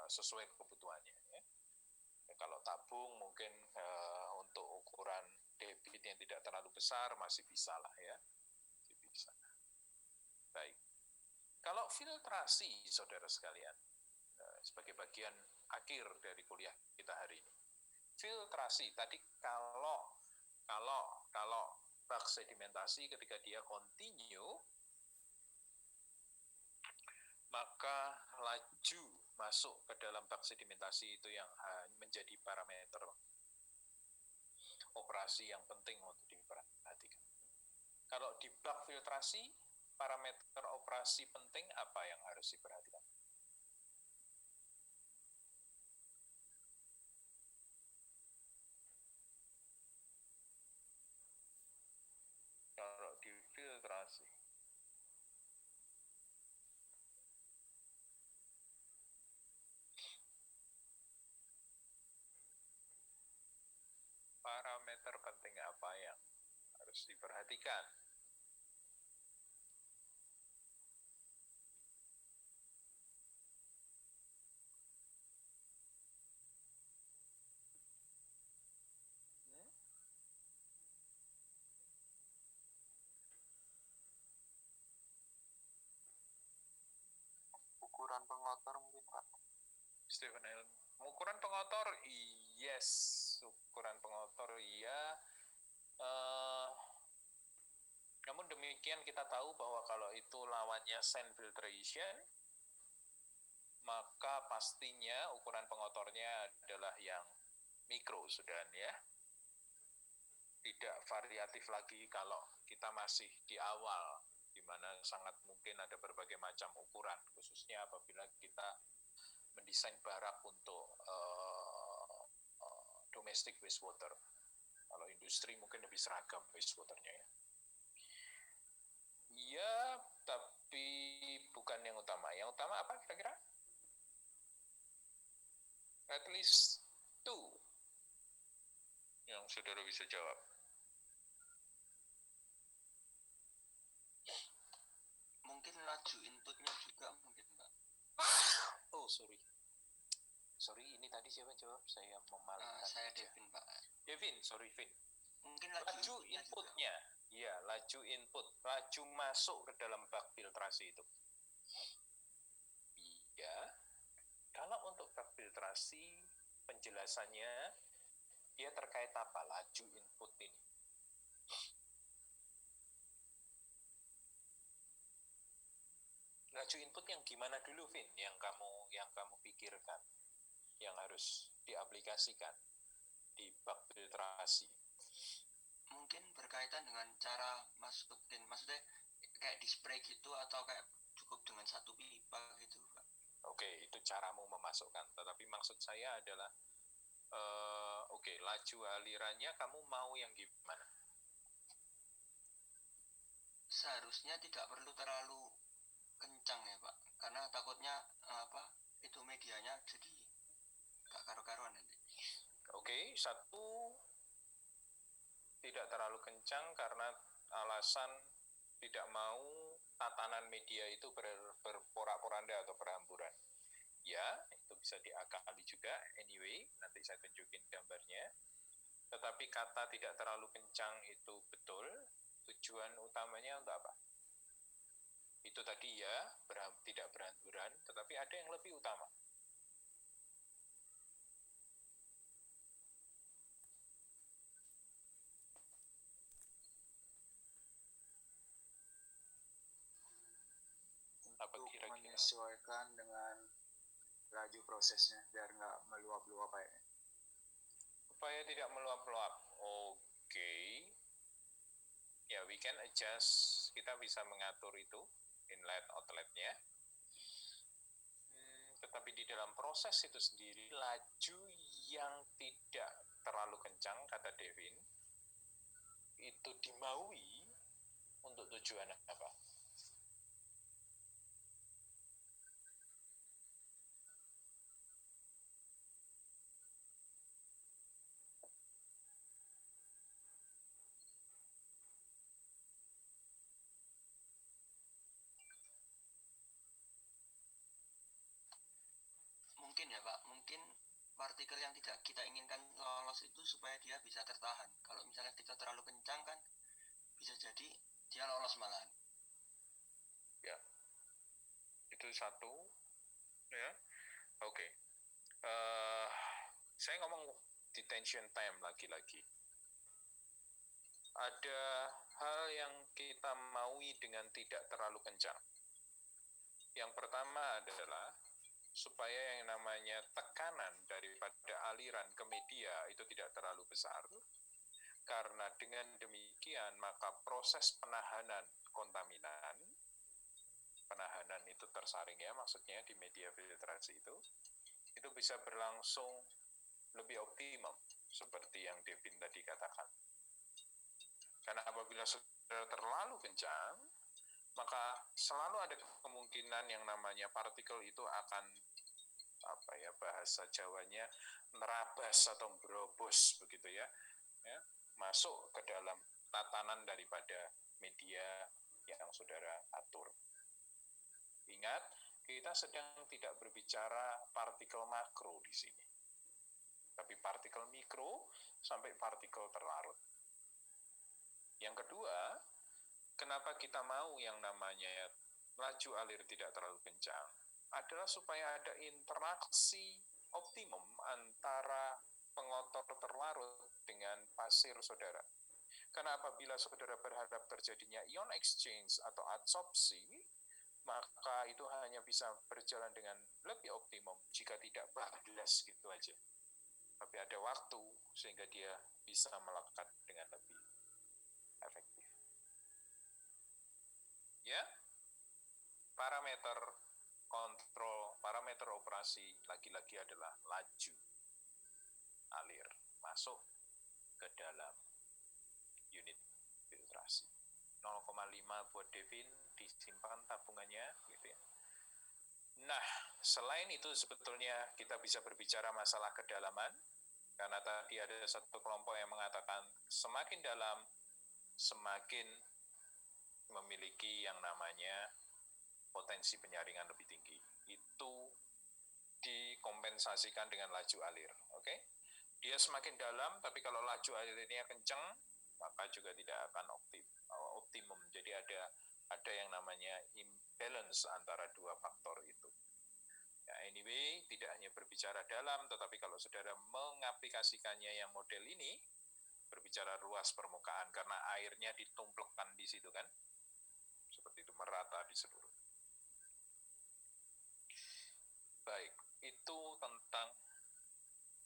Speaker 1: sesuai kebutuhannya ya. Kalau tabung mungkin untuk ukuran debit yang tidak terlalu besar masih bisa lah ya. Masih bisa. Baik. Kalau filtrasi, saudara sekalian, sebagai bagian akhir dari kuliah kita hari ini. Filtrasi tadi kalau bak sedimentasi ketika dia continue, maka laju masuk ke dalam bak sedimentasi itu yang menjadi parameter operasi yang penting untuk diperhatikan. Kalau di bak filtrasi, parameter operasi penting apa yang harus diperhatikan? Kalau di filtrasi, parameter penting apa yang harus diperhatikan? Ukuran pengotor mungkin Pak Stephen Allen. Ukuran pengotor, yes. Ukuran pengotor, iya. Namun demikian kita tahu bahwa kalau itu lawannya sand filtration, maka pastinya ukuran pengotornya adalah yang mikro, saudara ya. Tidak variatif lagi kalau kita masih di awal, di mana sangat mungkin ada berbagai macam ukuran, khususnya apabila kita mendesain barak untuk domestic wastewater. Kalau industri mungkin lebih seragam wastewaternya ya. Iya, tapi bukan yang utama. Yang utama apa kira-kira? At least two yang saudara bisa jawab.
Speaker 2: Mungkin laju inputnya juga mungkin Pak.
Speaker 1: Oh sorry, ini tadi siapa yang jawab? Saya memalingkan.
Speaker 2: Saya Devin Pak.
Speaker 1: Devin, sorry Vin.
Speaker 2: Mungkin
Speaker 1: laju inputnya. Iya, laju input, laju masuk ke dalam bak filtrasi itu. Iya. Kalau untuk bak filtrasi, penjelasannya dia terkait apa? Laju input ini. Laju input yang gimana dulu, Vin? Yang kamu pikirkan? yang harus diaplikasikan di bak filtrasi?
Speaker 2: Mungkin berkaitan dengan cara masukin, maksudnya kayak di spray gitu atau kayak cukup dengan satu pipa gitu, Pak.
Speaker 1: Oke, itu caramu memasukkan. Tetapi maksud saya adalah, oke, laju alirannya kamu mau yang gimana?
Speaker 2: Seharusnya tidak perlu terlalu kencang ya, Pak, karena takutnya itu medianya jadi gak karu-karuan nanti.
Speaker 1: Oke, satu, tidak terlalu kencang karena alasan tidak mau tatanan media itu berporak-poranda atau berhamburan. Ya, itu bisa diakali juga. Anyway, nanti saya tunjukin gambarnya. Tetapi kata tidak terlalu kencang itu betul. Tujuan utamanya untuk apa? Itu tadi ya, tidak berhamburan, tetapi ada yang lebih utama. Apa
Speaker 10: Untuk
Speaker 1: kira-kira?
Speaker 10: menyesuaikan dengan laju prosesnya biar nggak meluap-luap kayaknya.
Speaker 1: Supaya tidak meluap-luap. Oke. Ya, we can adjust. Kita bisa mengatur itu, inlet outletnya. Tetapi di dalam proses itu sendiri, laju yang tidak terlalu kencang, kata Devin, itu dimaui untuk tujuan apa?
Speaker 2: Mungkin ya, Pak, mungkin partikel yang tidak kita inginkan lolos itu supaya dia bisa tertahan. Kalau misalnya kita terlalu kencang kan bisa jadi dia lolos malahan.
Speaker 1: Ya, itu satu. Ya, oke. Saya ngomong detention time lagi-lagi. Ada hal yang kita maui dengan tidak terlalu kencang. Yang pertama adalah supaya yang namanya tekanan daripada aliran ke media itu tidak terlalu besar, karena dengan demikian maka proses penahanan kontaminan, penahanan itu tersaring ya maksudnya di media filtrasi itu bisa berlangsung lebih optimum seperti yang Devin tadi katakan. Karena apabila sudah terlalu kencang, maka selalu ada kemungkinan yang namanya partikel itu akan bahasa Jawanya nerabas atau berobos begitu ya, masuk ke dalam tatanan daripada media yang saudara atur. Ingat, kita sedang tidak berbicara partikel makro di sini, tapi partikel mikro sampai partikel terlarut. Yang kedua, kenapa kita mau yang namanya laju alir tidak terlalu kencang? Adalah supaya ada interaksi optimum antara pengotor terlarut dengan pasir saudara. Karena apabila saudara berharap terjadinya ion exchange atau adsorpsi, maka itu hanya bisa berjalan dengan lebih optimum jika tidak bablas gitu aja. Tapi ada waktu sehingga dia bisa melekat dengan lebih efektif. Ya, parameter kontrol, parameter operasi lagi-lagi adalah laju alir masuk ke dalam unit filtrasi. 0,5 buat Devin disimpan tabungannya gitu ya. Nah, selain itu sebetulnya kita bisa berbicara masalah kedalaman, karena tadi ada satu kelompok yang mengatakan semakin dalam semakin memiliki yang namanya potensi penyaringan lebih tinggi. Itu dikompensasikan dengan laju alir. Oke? Dia semakin dalam, tapi kalau laju alirnya kencang, maka juga tidak akan optimum. Jadi ada yang namanya imbalance antara dua faktor itu. Ya, anyway, tidak hanya berbicara dalam, tetapi kalau saudara mengaplikasikannya yang model ini, berbicara luas permukaan, karena airnya ditumpulkan di situ kan, seperti itu merata di seluruh. Baik, itu tentang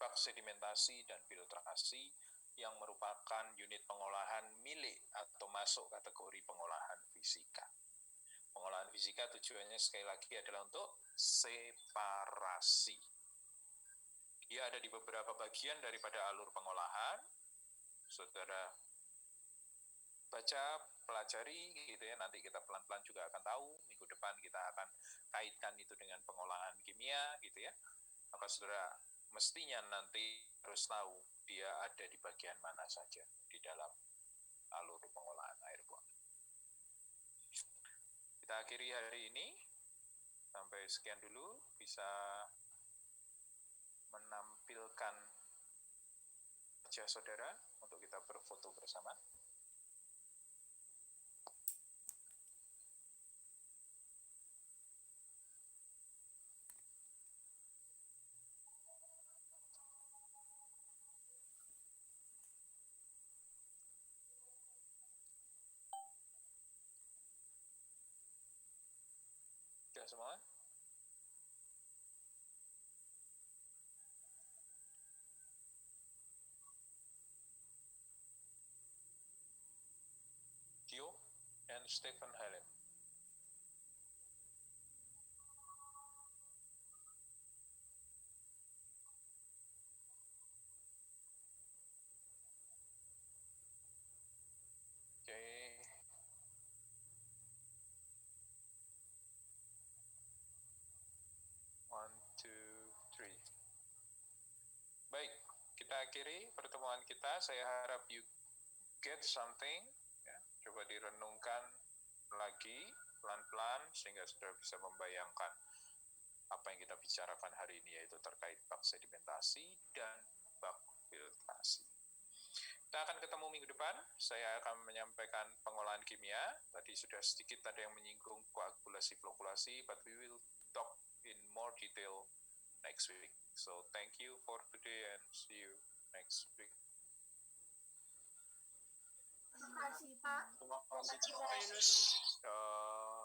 Speaker 1: bak sedimentasi dan filtrasi yang merupakan unit pengolahan milik atau masuk kategori pengolahan fisika. Pengolahan fisika tujuannya sekali lagi adalah untuk separasi. Dia ada di beberapa bagian daripada alur pengolahan. Saudara baca, pelajari gitu ya, nanti kita pelan-pelan juga akan tahu, minggu depan kita akan kaitkan itu dengan pengolahan kimia gitu ya. Maka saudara mestinya nanti harus tahu dia ada di bagian mana saja di dalam alur pengolahan air buang. Kita akhiri hari ini, sampai sekian dulu, bisa menampilkan wajah saudara untuk kita berfoto bersama. Sudah semua? Gio and Stephen Helen. Okay. One, two, three. Baik, kita akhiri pertemuan kita. Saya harap you get something. Ya. Coba direnungkan lagi pelan-pelan sehingga sudah bisa membayangkan apa yang kita bicarakan hari ini, yaitu terkait bak sedimentasi dan bak filtrasi. Kita akan ketemu minggu depan. Saya akan menyampaikan pengolahan kimia. Tadi sudah sedikit ada yang menyinggung koagulasi flokulasi, but we will talk in more detail next week. So thank you for today and see you next week.
Speaker 16: Terima kasih Pak.
Speaker 8: Terima kasih.
Speaker 1: Uh,